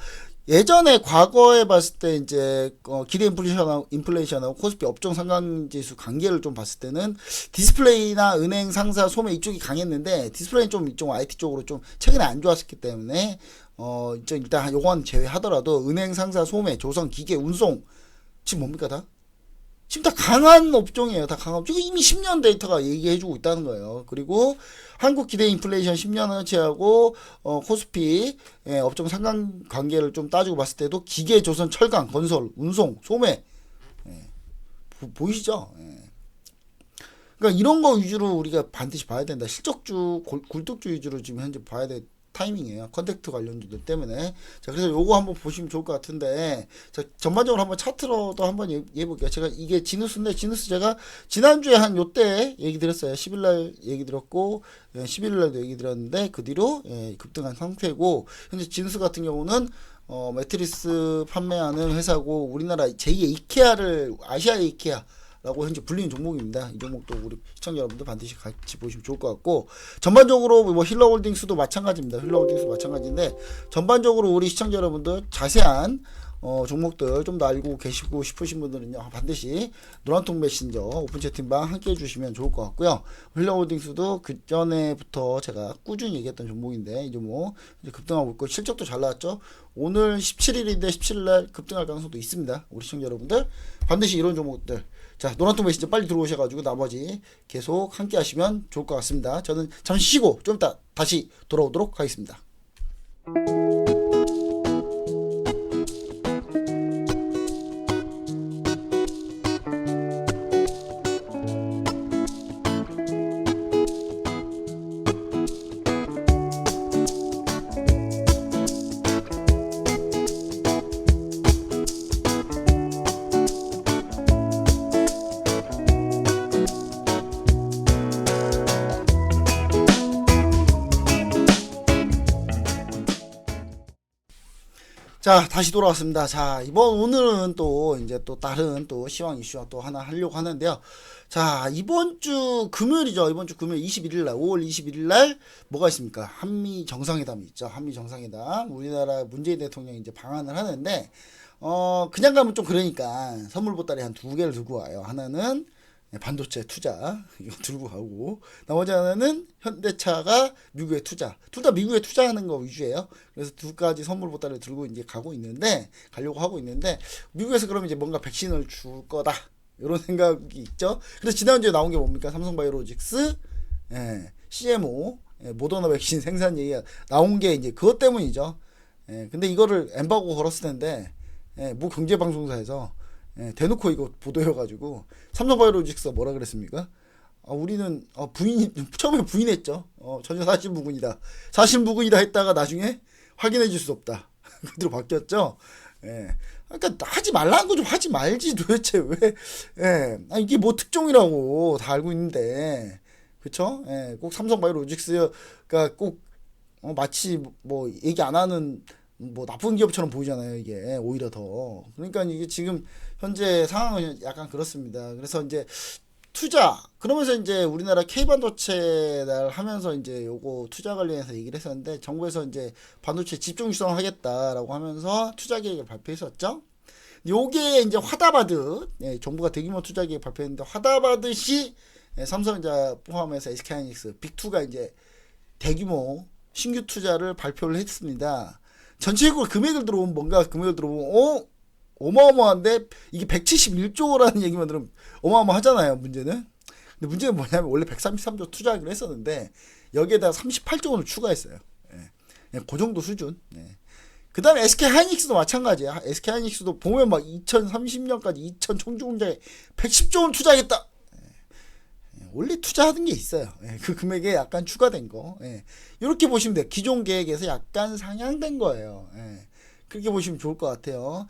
예전에 과거에 봤을 때 이제 기대 인플레이션하고 코스피 업종 상관지수 관계를 좀 봤을 때는 디스플레이나 은행, 상사, 소매 이쪽이 강했는데 디스플레이는 좀 이쪽 IT 쪽으로 좀 최근에 안 좋았었기 때문에 일단 요건 제외하더라도 은행, 상사, 소매, 조선, 기계, 운송 지금 뭡니까 다? 지금 다 강한 업종이에요. 다 강한 업종. 이미 10년 데이터가 얘기해주고 있다는 거예요. 그리고 한국 기대 인플레이션 10년어치하고 코스피 업종 상관관계를 좀 따지고 봤을 때도 기계, 조선, 철강, 건설, 운송, 소매 보이시죠? 그러니까 이런 거 위주로 우리가 반드시 봐야 된다. 실적주, 굴뚝주 위주로 지금 현재 봐야 될 타이밍이에요. 컨택트 관련주들 때문에. 자, 그래서 요거 한번 보시면 좋을 것 같은데, 자, 전반적으로 한번 차트로도 한번 얘기해 볼게요. 제가 이게 지누스인데, 지누스 제가 지난주에 한 요때 얘기 드렸어요. 10일날 얘기 드렸고, 11일날도 얘기 드렸는데, 그 뒤로 급등한 상태고, 현재 지누스 같은 경우는 매트리스 판매하는 회사고, 우리나라 제2의 이케아를 아시아의 이케아 라고 현재 불리는 종목입니다. 이 종목도 우리 시청자 여러분들 반드시 같이 보시면 좋을 것 같고, 전반적으로 뭐 힐러홀딩스도 마찬가지입니다. 힐러홀딩스 마찬가지인데 전반적으로 우리 시청자 여러분들 자세한 종목들 좀 더 알고 계시고 싶으신 분들은요, 반드시 노란통 메신저 오픈 채팅방 함께 해주시면 좋을 것 같고요. 휠러홀딩스도 그 전에부터 제가 꾸준히 얘기했던 종목인데 이제 뭐 이제 급등하고 있고 실적도 잘 나왔죠. 오늘 17일인데 17일날 급등할 가능성도 있습니다. 우리 시청자 여러분들 반드시 이런 종목들, 자 노란통 메신저 빨리 들어오셔가지고 나머지 계속 함께 하시면 좋을 것 같습니다. 저는 잠시 쉬고 좀 이따 다시 돌아오도록 하겠습니다. 자 다시 돌아왔습니다. 자 오늘은 또 이제 또 다른 또 시황 이슈와 또 하나 하려고 하는데요. 자 이번 주 금요일이죠. 이번 주 금요일 21일날 5월 21일날 뭐가 있습니까? 한미 정상회담이 있죠. 한미 정상회담, 우리나라 문재인 대통령이 이제 방한을 하는데 그냥 가면 좀 그러니까 선물 보따리 한 2개를 들고 와요. 하나는 반도체 투자 이거 들고 가고, 나머지 하나는 현대차가 미국에 투자, 둘 다 미국에 투자하는 거 위주예요. 그래서 두 가지 선물 보따리를 들고 이제 가려고 하고 있는데, 미국에서 그러면 이제 뭔가 백신을 줄 거다 이런 생각이 있죠. 그래서 지난주에 나온 게 뭡니까? 삼성바이오로직스 CMO 모더나 백신 생산 얘기가 나온 게 이제 그것 때문이죠. 근데 이거를 엠바고 걸었을 텐데 모 경제방송사에서 대놓고 이거 보도해가지고 삼성바이오로직스가 뭐라 그랬습니까? 우리는 처음에 부인했죠. 전혀 사실무근이다 했다가 나중에 확인해 줄 수 없다. 그대로 바뀌었죠. 그러니까 하지 말라는 거 좀 하지 말지 도대체 왜? 이게 뭐 특종이라고 다 알고 있는데, 그쵸? 꼭 삼성바이오로직스가 꼭 마치 뭐 얘기 안 하는 뭐 나쁜 기업처럼 보이잖아요. 이게 오히려 더. 그러니까 이게 지금 현재 상황은 약간 그렇습니다. 그래서 이제 투자, 그러면서 이제 우리나라 K반도체를 하면서 이제 요거 투자 관련해서 얘기를 했었는데, 정부에서 이제 반도체 집중 육성하겠다라고 하면서 투자 계획을 발표했었죠. 요게 이제 화답하듯 정부가 대규모 투자 계획 발표했는데, 화답하듯이 삼성전자 포함해서 SK하이닉스 빅2가 이제 대규모 신규 투자를 발표를 했습니다. 전체적으로 금액을 들어보면 어마어마한데, 이게 171조라는 얘기만 들으면 어마어마하잖아요. 문제는. 근데 문제는 뭐냐면 원래 133조 투자하기로 했었는데 여기에다가 38조 원을 추가했어요. 그 정도 수준. 그 다음에 SK하이닉스도 마찬가지야. SK하이닉스도 보면 막 2030년까지 2000 총주공장에 110조 원 투자하겠다. 원래 투자하는 게 있어요. 그 금액에 약간 추가된 거. 이렇게 보시면 돼요. 기존 계획에서 약간 상향된 거예요. 그렇게 보시면 좋을 것 같아요.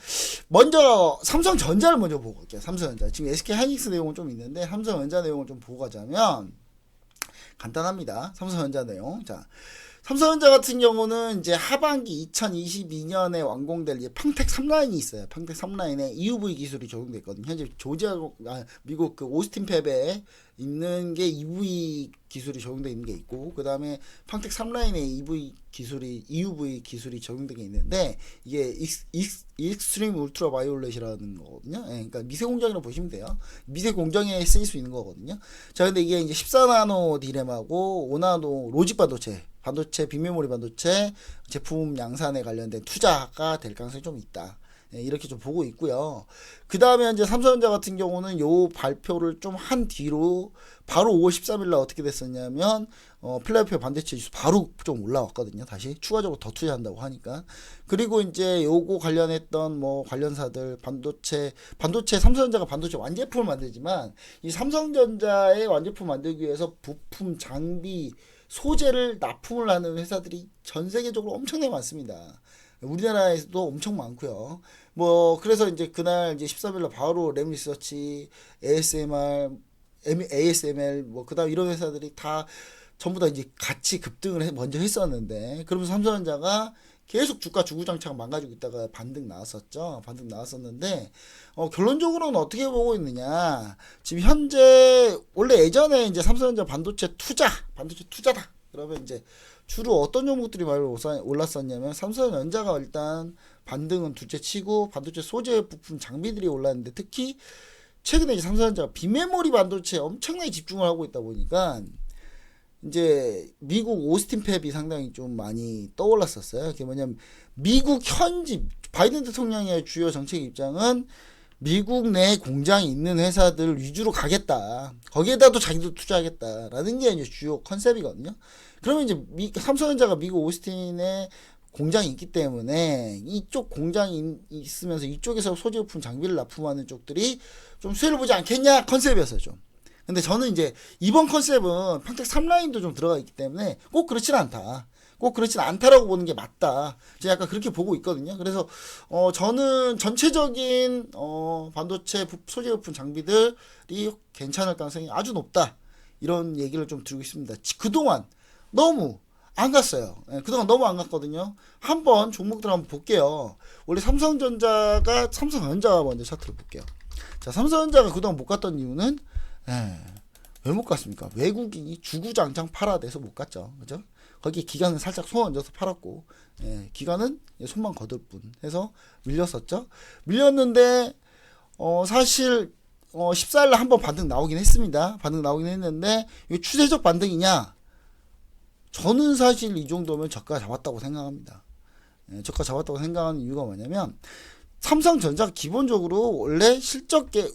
먼저 삼성전자를 먼저 보고 갈게요. 삼성전자. 지금 SK하이닉스 내용은 좀 있는데 삼성전자 내용을 좀 보고 가자면 간단합니다. 삼성전자 내용. 자, 삼성전자 같은 경우는 이제 하반기 2022년에 완공될 이제 평택 3라인이 있어요. 평택 3라인에 EUV 기술이 적용됐거든요. 현재 미국 그 오스틴 팹에 있는 게 EUV 기술이 적용되어 있는 게 있고, 그 다음에 평택 3라인에 EUV 기술이 적용된 게 있는데, 이게 익스트림 울트라 바이올렛이라는 거거든요. 그러니까 미세 공정이라고 보시면 돼요. 미세 공정에 쓰일 수 있는 거거든요. 자, 근데 이게 이제 14나노 디램하고 5나노 로직 반도체 빅메모리 반도체 제품 양산에 관련된 투자가 될 가능성이 좀 있다. 이렇게 좀 보고 있고요. 그 다음에 이제 삼성전자 같은 경우는 요 발표를 좀 한 뒤로 바로 5월 13일 날 어떻게 됐었냐면 필라델피아 반도체 지수 바로 좀 올라왔거든요. 다시 추가적으로 더 투자한다고 하니까. 그리고 이제 요거 관련했던 뭐 관련사들 반도체 삼성전자가 반도체 완제품을 만들지만, 이 삼성전자의 완제품 만들기 위해서 부품 장비 소재를 납품을 하는 회사들이 전 세계적으로 엄청나게 많습니다. 우리나라에서도 엄청 많고요. 뭐 그래서 이제 그날 이제 13일날 바로 램리서치, ASML 뭐 그다음 이런 회사들이 다 전부 다 이제 같이 급등을 먼저 했었는데, 그러면서 삼성전자가 계속 주가 주구장창 망가지고 있다가 반등 나왔었는데, 결론적으로는 어떻게 보고 있느냐. 지금 현재 원래 예전에 이제 삼성전자 반도체 투자다. 그러면 이제 주로 어떤 종목들이 많이 올랐었냐면 삼성전자가 일단 반등은 둘째 치고 반도체 소재 부품 장비들이 올랐는데 특히 최근에 이제 삼성전자가 비메모리 반도체에 엄청나게 집중을 하고 있다 보니까 이제 미국 오스틴 팹이 상당히 좀 많이 떠올랐었어요. 그게 뭐냐면 미국 현지 바이든 대통령의 주요 정책 입장은 미국 내 공장이 있는 회사들 위주로 가겠다. 거기에다도 자기도 투자하겠다라는 게 이제 주요 컨셉이거든요. 그러면 이제 삼성전자가 미국 오스틴에 공장이 있기 때문에 이쪽 공장이 있으면서 이쪽에서 소지부품 장비를 납품하는 쪽들이 좀 수혜를 보지 않겠냐 컨셉이었어요 좀. 근데 저는 이제 이번 컨셉은 평택 3라인도 좀 들어가 있기 때문에 꼭 그렇진 않다. 꼭 그렇진 않다라고 보는 게 맞다. 제가 약간 그렇게 보고 있거든요. 그래서 저는 전체적인 반도체 소재부품 장비들이 괜찮을 가능성이 아주 높다. 이런 얘기를 좀 드리고 있습니다. 그동안 너무 안 갔어요. 네, 그동안 너무 안 갔거든요. 한번 종목들 한번 볼게요. 원래 삼성전자가 먼저 차트를 볼게요. 자, 삼성전자가 그동안 못 갔던 이유는 왜 못 갔습니까? 외국인이 주구장창 팔아대서 못 갔죠. 그죠? 거기 기관은 살짝 손 얹어서 팔았고, 기관은 손만 거둘 뿐 해서 밀렸었죠. 밀렸는데, 사실, 14일날 한번 반등 나오긴 했습니다. 반등 나오긴 했는데, 이게 추세적 반등이냐? 저는 사실 이 정도면 저가 잡았다고 생각합니다. 저가 잡았다고 생각하는 이유가 뭐냐면, 삼성전자가 기본적으로 원래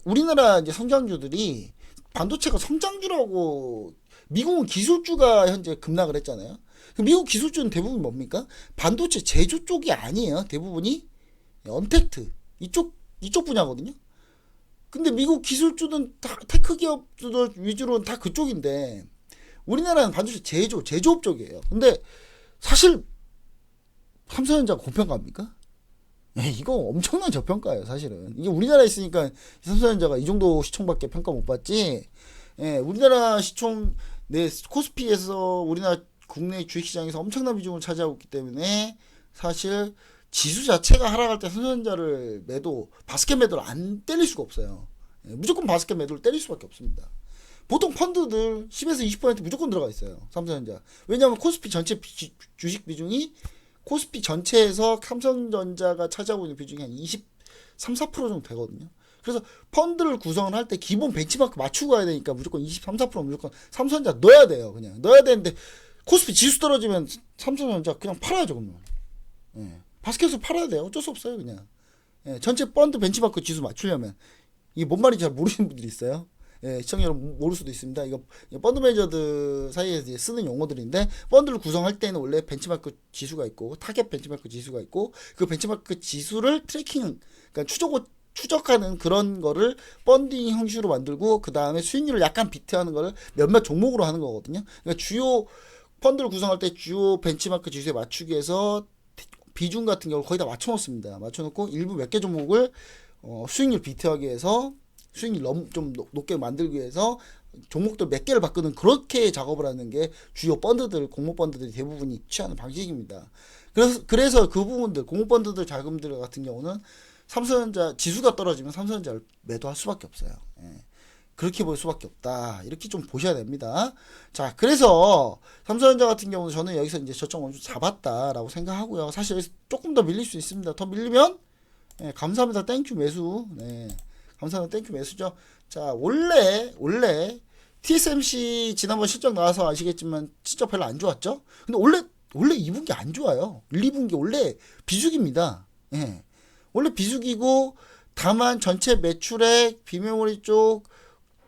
우리나라 이제 성장주들이 반도체가 성장주라고 미국은 기술주가 현재 급락을 했잖아요. 미국 기술주는 대부분 뭡니까? 반도체 제조 쪽이 아니에요. 대부분이 언택트 이쪽 분야거든요. 근데 미국 기술주는 다 테크 기업들 위주로는 다 그쪽인데 우리나라는 반도체 제조업 쪽이에요. 근데 사실 삼성전자가 고평가입니까? 이거 엄청난 저평가예요, 사실은. 이게 우리나라에 있으니까 삼성전자가 이 정도 시총밖에 평가 못 받지. 우리나라 시총 코스피에서 우리나라 국내 주식시장에서 엄청난 비중을 차지하고 있기 때문에 사실 지수 자체가 하락할 때 삼성전자를 바스켓 매도를 안 때릴 수가 없어요. 무조건 바스켓 매도를 때릴 수밖에 없습니다. 보통 펀드들 10에서 20% 무조건 들어가 있어요, 삼성전자. 왜냐하면 코스피 전체 주식 비중이 코스피 전체에서 삼성전자가 차지하고 있는 비중이 한 23, 4% 정도 되거든요. 그래서 펀드를 구성을 할 때 기본 벤치마크 맞추고 가야 되니까 무조건 23, 4% 무조건 삼성전자 넣어야 돼요. 그냥 넣어야 되는데 코스피 지수 떨어지면 삼성전자 그냥 팔아야죠. 그러면 바스켓으로 팔아야 돼요. 어쩔 수 없어요. 그냥 전체 펀드 벤치마크 지수 맞추려면 이게 뭔 말인지 잘 모르시는 분들이 있어요. 시청자 여러분 모를 수도 있습니다. 이거 펀드 매니저들 사이에서 쓰는 용어들인데 펀드를 구성할 때는 원래 벤치마크 지수가 있고 타겟 벤치마크 지수가 있고 그 벤치마크 지수를 그러니까 추적하는 그런 거를 펀딩 형식으로 만들고 그 다음에 수익률을 약간 비트하는 거를 몇몇 종목으로 하는 거거든요. 그러니까 주요 펀드를 구성할 때 주요 벤치마크 지수에 맞추기 위해서 비중 같은 경우를 거의 다 맞춰놓습니다. 맞춰놓고 일부 몇 개 종목을 수익률 비트하기 위해서 수익률 좀 높게 만들기 위해서 종목들 몇 개를 바꾸는 그렇게 작업을 하는 게 주요 펀드들, 공모펀드들이 대부분이 취하는 방식입니다. 그래서 그 부분들, 공모펀드들 자금들 같은 경우는 삼성전자 지수가 떨어지면 삼성전자를 매도할 수밖에 없어요. 그렇게 볼 수밖에 없다. 이렇게 좀 보셔야 됩니다. 자, 그래서 삼성전자 같은 경우는 저는 여기서 이제 저점 어느 정도 잡았다라고 생각하고요. 사실 여기서 조금 더 밀릴 수 있습니다. 더 밀리면 감사합니다. 땡큐 매수. 감사합니다. 땡큐 매수죠. 자, 원래 TSMC 지난번 실적 나와서 아시겠지만 실적 별로 안 좋았죠. 근데 원래 2분기 안 좋아요. 1, 2분기 원래 비수기입니다. 원래 비수기고 다만 전체 매출액 비메모리 쪽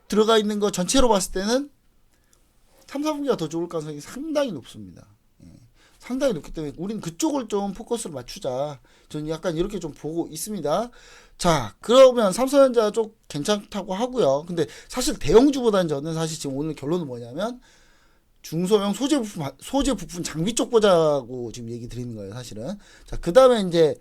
들어가 있는 거 전체로 봤을 때는 3, 4분기가 더 좋을 가능성이 상당히 높습니다. 상당히 높기 때문에 우린 그쪽을 좀 포커스를 맞추자. 저는 약간 이렇게 좀 보고 있습니다. 자, 그러면 삼성전자 쪽 괜찮다고 하고요. 근데 사실 대형주보다는 저는 사실 지금 오늘 결론은 뭐냐면 중소형 소재 부품 장비 쪽 보자고 지금 얘기 드리는 거예요, 사실은. 자, 그 다음에 이제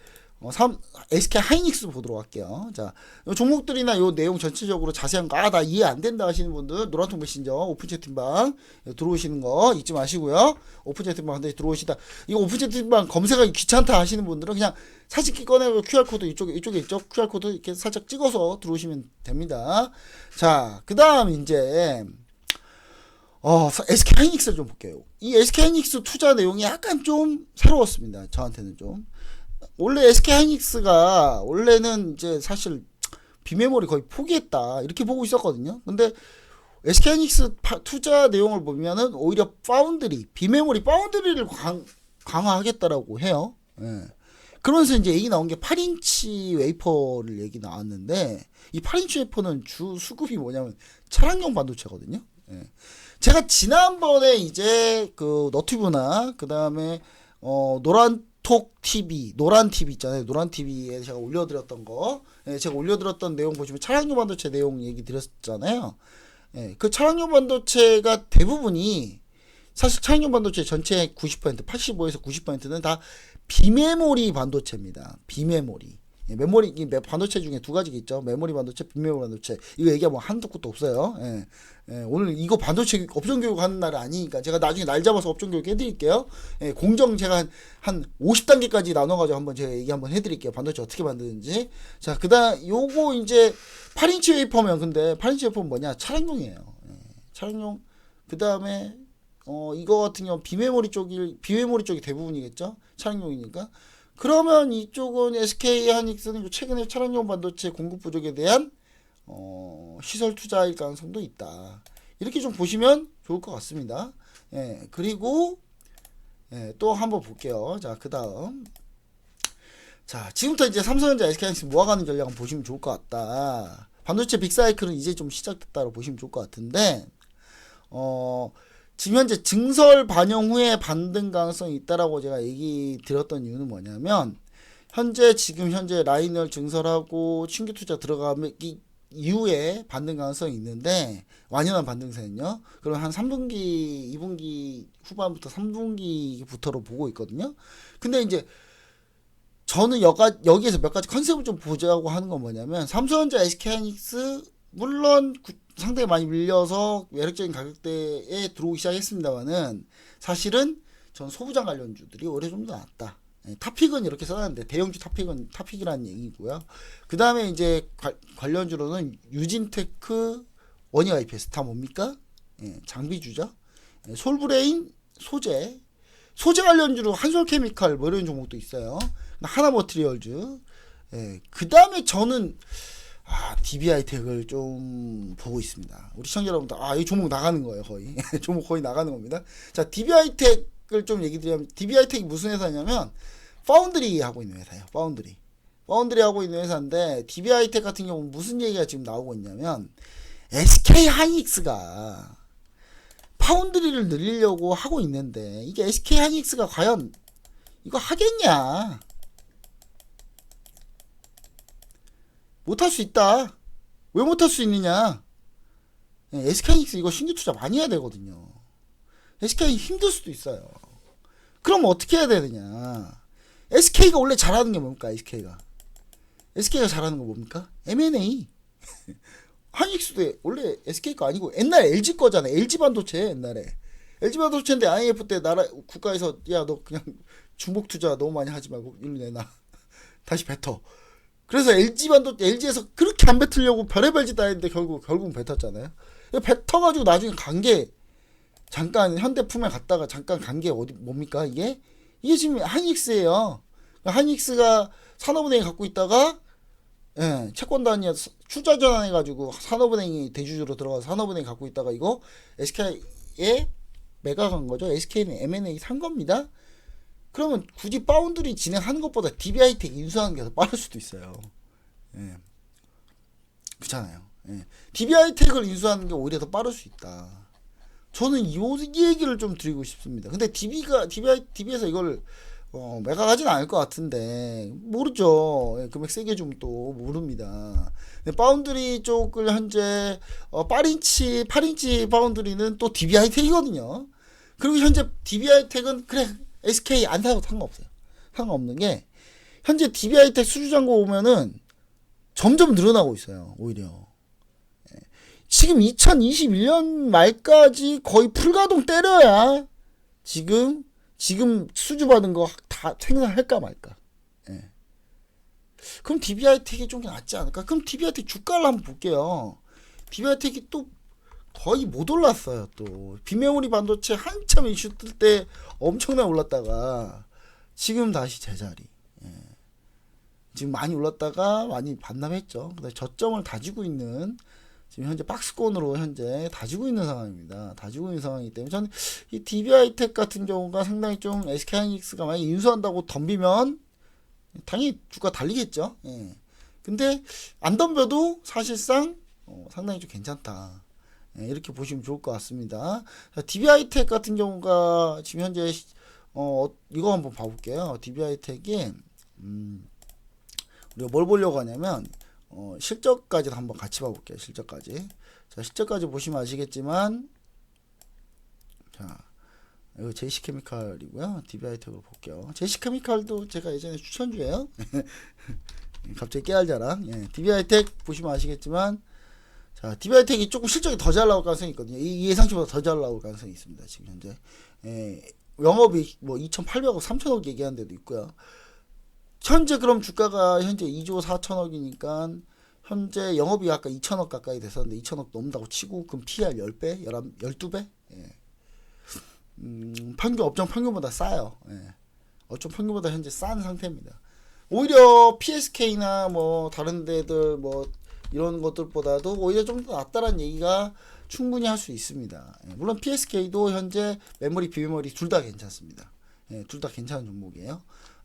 SK 하이닉스 보도록 할게요. 자, 요 종목들이나 요 내용 전체적으로 자세한 거, 나 이해 안 된다 하시는 분들, 노란통 메신저, 오픈 채팅방 들어오시는 거 잊지 마시고요. 오픈 채팅방 한테 들어오시다. 이거 오픈 채팅방 검색하기 귀찮다 하시는 분들은 그냥 사진기 꺼내고 QR코드 이쪽에 있죠? QR코드 이렇게 살짝 찍어서 들어오시면 됩니다. 자, 그 다음 이제, SK 하이닉스를 좀 볼게요. 이 SK 하이닉스 투자 내용이 약간 좀 새로웠습니다. 저한테는 좀. 원래 SK 하이닉스가 원래는 이제 사실 비메모리 거의 포기했다 이렇게 보고 있었거든요. 근데 SK 하이닉스 투자 내용을 보면은 오히려 파운드리, 비메모리 파운드리를 강화하겠다라고 해요. 예. 그러면서 이제 얘기 나온 게 8인치 웨이퍼를 얘기 나왔는데 이 8인치 웨이퍼는 주 수급이 뭐냐면 차량용 반도체거든요. 예. 제가 지난번에 이제 그 너튜브나 그 다음에 노란톡 TV, 노란 TV 있잖아요. 노란 TV에 제가 올려드렸던 거, 예, 제가 올려드렸던 내용 보시면 차량용 반도체 내용 얘기 드렸잖아요. 예, 그 차량용 반도체가 대부분이 사실 차량용 반도체 전체 90%, 85에서 90%는 다 비메모리 반도체입니다. 비메모리. 예, 메모리, 반도체 중에 두 가지가 있죠. 메모리 반도체, 비메모리 반도체. 이거 얘기하면 한두 끝도 없어요. 예, 예, 오늘 이거 반도체 업종 교육 하는 날은 아니니까 제가 나중에 날 잡아서 업종 교육 해드릴게요. 예, 공정 제가 한 50단계까지 나눠가지고 한번 제가 얘기 한번 해드릴게요. 반도체 어떻게 만드는지. 자, 요거 이제 8인치 웨이퍼면 근데 8인치 웨이퍼는 뭐냐? 차량용이에요. 예, 차량용. 그 다음에 이거 같은 경우 비메모리 쪽이 대부분이겠죠? 차량용이니까. 그러면 이쪽은 SK 하이닉스는 최근에 차량용 반도체 공급 부족에 대한 시설 투자일 가능성도 있다. 이렇게 좀 보시면 좋을 것 같습니다. 예, 그리고 예, 또 한번 볼게요. 자, 그 다음. 자, 지금부터 이제 삼성전자 SK 하이닉스 모아가는 전략을 보시면 좋을 것 같다. 반도체 빅사이클은 이제 좀 시작됐다고 보시면 좋을 것 같은데, 지금 현재 증설 반영 후에 반등 가능성이 있다라고 제가 얘기 드렸던 이유는 뭐냐면 지금 현재 라인을 증설하고 신규 투자 들어가기 이후에 반등 가능성이 있는데 완연한 반등세는요. 그럼 한 3분기, 2분기 후반부터 3분기부터로 보고 있거든요. 근데 이제 저는 여기에서 몇 가지 컨셉을 좀 보자고 하는 건 뭐냐면 삼성전자, SK하이닉스 물론 상당히 많이 밀려서 매력적인 가격대에 들어오기 시작했습니다만은 사실은 전 소부장 관련주들이 올해 좀 더 낫다. 예, 탑픽은 이렇게 써놨는데 대형주 탑픽이라는 얘기고요. 그 다음에 이제 관련주로는 유진테크, 원익 IPS 다 뭡니까? 예, 장비주죠. 예, 솔브레인, 소재 관련주로 한솔케미칼 뭐 이런 종목도 있어요. 하나머티리얼즈. 예, 그 다음에 저는 DB하이텍을 좀 보고 있습니다. 우리 시청자 여러분들, 이 종목 나가는 거예요, 거의. 종목 거의 나가는 겁니다. 자, DB하이텍을 좀 얘기 드리면, DB하이텍이 무슨 회사냐면, 파운드리 하고 있는 회사예요, 파운드리. 파운드리 하고 있는 회사인데, DB하이텍 같은 경우는 무슨 얘기가 지금 나오고 있냐면, SK 하이닉스가 파운드리를 늘리려고 하고 있는데, 이게 SK 하이닉스가 과연 이거 하겠냐? 못할 수 있다. 왜 못할 수 있느냐? SK하이닉스 이거 신규 투자 많이 해야 되거든요. SK 힘들 수도 있어요. 그럼 어떻게 해야 되느냐? SK가 원래 잘하는 게 뭡니까? SK가 잘하는 거 뭡니까? M&A. 하이닉스도 원래 SK 거 아니고 옛날 LG 거잖아. LG 반도체 옛날에. LG 반도체인데 IMF 때 국가에서 야 너 그냥 중복 투자 너무 많이 하지 말고 일로 내놔. 다시 뱉어. 그래서 LG에서 그렇게 안 뱉으려고 별의별 짓 다 했는데 결국은 뱉었잖아요. 뱉어가지고 나중에 간 게 잠깐 현대품에 갔다가 잠깐 간 게 뭡니까 이게 지금 하이닉스예요. 하이닉스가 산업은행이 갖고 있다가 채권단이 출자 전환해가지고 산업은행이 대주주로 들어가서 산업은행이 갖고 있다가 이거 SK에 매각한 거죠. SK는 M&A 산 겁니다. 그러면 굳이 파운드리 진행하는 것보다 DB하이텍 인수하는 게 더 빠를 수도 있어요. 예. 그렇잖아요. 예. DB하이텍을 인수하는 게 오히려 더 빠를 수 있다. 저는 이 얘기를 좀 드리고 싶습니다. 근데 DB에서 이걸 매각하진 않을 것 같은데 모르죠. 예, 금액 세게 주면 또 모릅니다. 근데 파운드리 쪽을 현재 8인치 파운드리는 또 DB하이텍이거든요. 그리고 현재 DB하이텍은 그래 SK 안 사도 상관없어요. 상관없는 게 현재 DB하이텍 수주잔고 보면은 점점 늘어나고 있어요. 오히려 지금 2021년 말까지 거의 풀가동 때려야 지금 수주 받은 거 다 생산할까 말까. 예. 그럼 DB하이텍이 좀 낫지 않을까? 그럼 DB하이텍 주가를 한번 볼게요. DB하이텍이 또 거의 못 올랐어요. 또 비메모리 반도체 한참 이슈 뜰 때 엄청나게 올랐다가 지금 다시 제자리. 예. 지금 많이 올랐다가 많이 반납했죠. 근데 저점을 다지고 있는 지금 현재 박스권으로 현재 다지고 있는 상황입니다. 다지고 있는 상황이기 때문에 저는 이 DB하이텍 같은 경우가 상당히 좀 SK하이닉스가 많이 인수한다고 덤비면 당연히 주가 달리겠죠. 예. 근데 안 덤벼도 사실상 상당히 좀 괜찮다. 예, 이렇게 보시면 좋을 것 같습니다. DB하이텍 같은 경우가 지금 현재 이거 한번 봐볼게요. DB하이텍이 우리가 뭘 보려고 하냐면 실적까지도 한번 같이 봐볼게요. 실적까지. 자, 실적까지 보시면 아시겠지만, 자, 이거 제이시케미칼이고요. DB하이텍으로 볼게요. 제이시케미칼도 제가 예전에 추천주예요. 갑자기 깨알자랑. 예, DB하이텍 보시면 아시겠지만, 자, DB하이텍이 조금 실적이 더 잘 나올 가능성이 있거든요. 이 예상치보다 더 잘 나올 가능성이 있습니다. 지금 현재. 예, 영업이 뭐 2,800억, 3,000억 얘기하는 데도 있고요. 현재 그럼 주가가 현재 2조 4천억이니까 현재 영업이 아까 2천억 가까이 됐었는데 2천억 넘는다고 치고 그럼 PR 10배? 12배? 예. 평균 업종 평균보다 싸요. 예. 업종 평균보다 현재 싼 상태입니다. 오히려 PSK나 뭐 다른 데들 뭐 이런 것들보다도 오히려 좀 더 낫다라는 얘기가 충분히 할 수 있습니다. 예. 물론 PSK도 현재 메모리, 비메모리 둘 다 괜찮습니다. 예, 둘 다 괜찮은 종목이에요.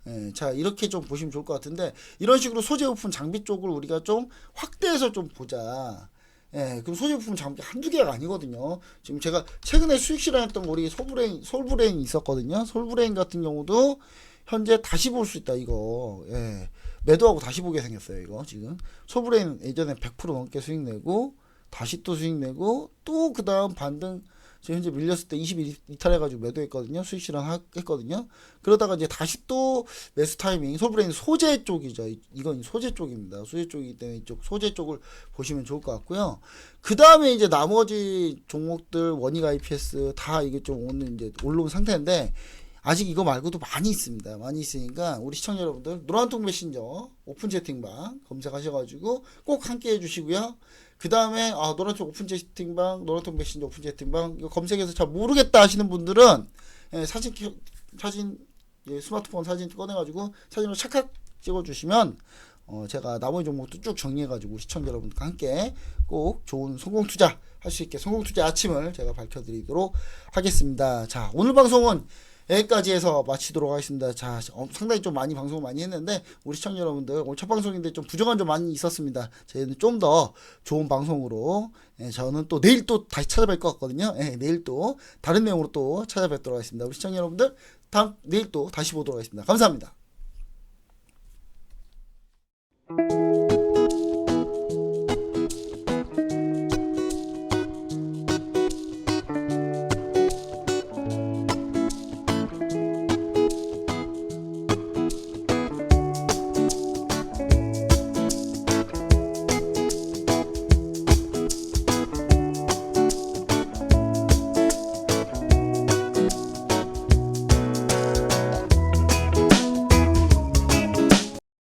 예, 자, 이렇게 좀 보시면 좋을 것 같은데, 이런 식으로 소재 부품 장비 쪽을 우리가 좀 확대해서 좀 보자. 예, 그럼 소재 부품 장비 한두 개가 아니거든요. 지금 제가 최근에 수익 실현했던 우리 솔브레인 있었거든요. 솔브레인 같은 경우도 현재 다시 볼 수 있다, 이거. 예, 매도하고 다시 보게 생겼어요, 이거 지금. 솔브레인 예전에 100% 넘게 수익 내고, 다시 또 수익 내고, 또 그 다음 반등, 지금 현재 밀렸을 때 20일 이탈해가지고 매도했거든요. 수익 실현했거든요. 그러다가 이제 다시 또 매수 타이밍, 솔브레인 소재 쪽이죠. 이건 소재 쪽입니다. 소재 쪽이기 때문에 이쪽 소재 쪽을 보시면 좋을 것 같고요. 그 다음에 이제 나머지 종목들, 원익 IPS 다 이게 좀 오늘 이제 올라온 상태인데, 아직 이거 말고도 많이 있습니다. 많이 있으니까 우리 시청자 여러분들 노란통 메신저 오픈 채팅방 검색하셔가지고 꼭 함께 해주시고요. 그 다음에 노란통 오픈 채팅방, 노란통 메신저 오픈 채팅방 이거 검색해서 잘 모르겠다 하시는 분들은 사진 스마트폰 사진 꺼내가지고 사진으로 찰칵 찍어주시면 제가 나머지 종목도 쭉 정리해가지고 시청자 여러분들과 함께 꼭 좋은 성공 투자 할 수 있게 성공 투자 아침을 제가 밝혀드리도록 하겠습니다. 자, 오늘 방송은 여기까지 해서 마치도록 하겠습니다. 자, 상당히 좀 많이 방송을 많이 했는데 우리 시청자 여러분들 오늘 첫 방송인데 좀 부정한 점 많이 있었습니다. 저희는 좀 더 좋은 방송으로 저는 또 내일 또 다시 찾아뵐 것 같거든요. 내일 또 다른 내용으로 또 찾아뵙도록 하겠습니다. 우리 시청자 여러분들 내일 또 다시 보도록 하겠습니다. 감사합니다.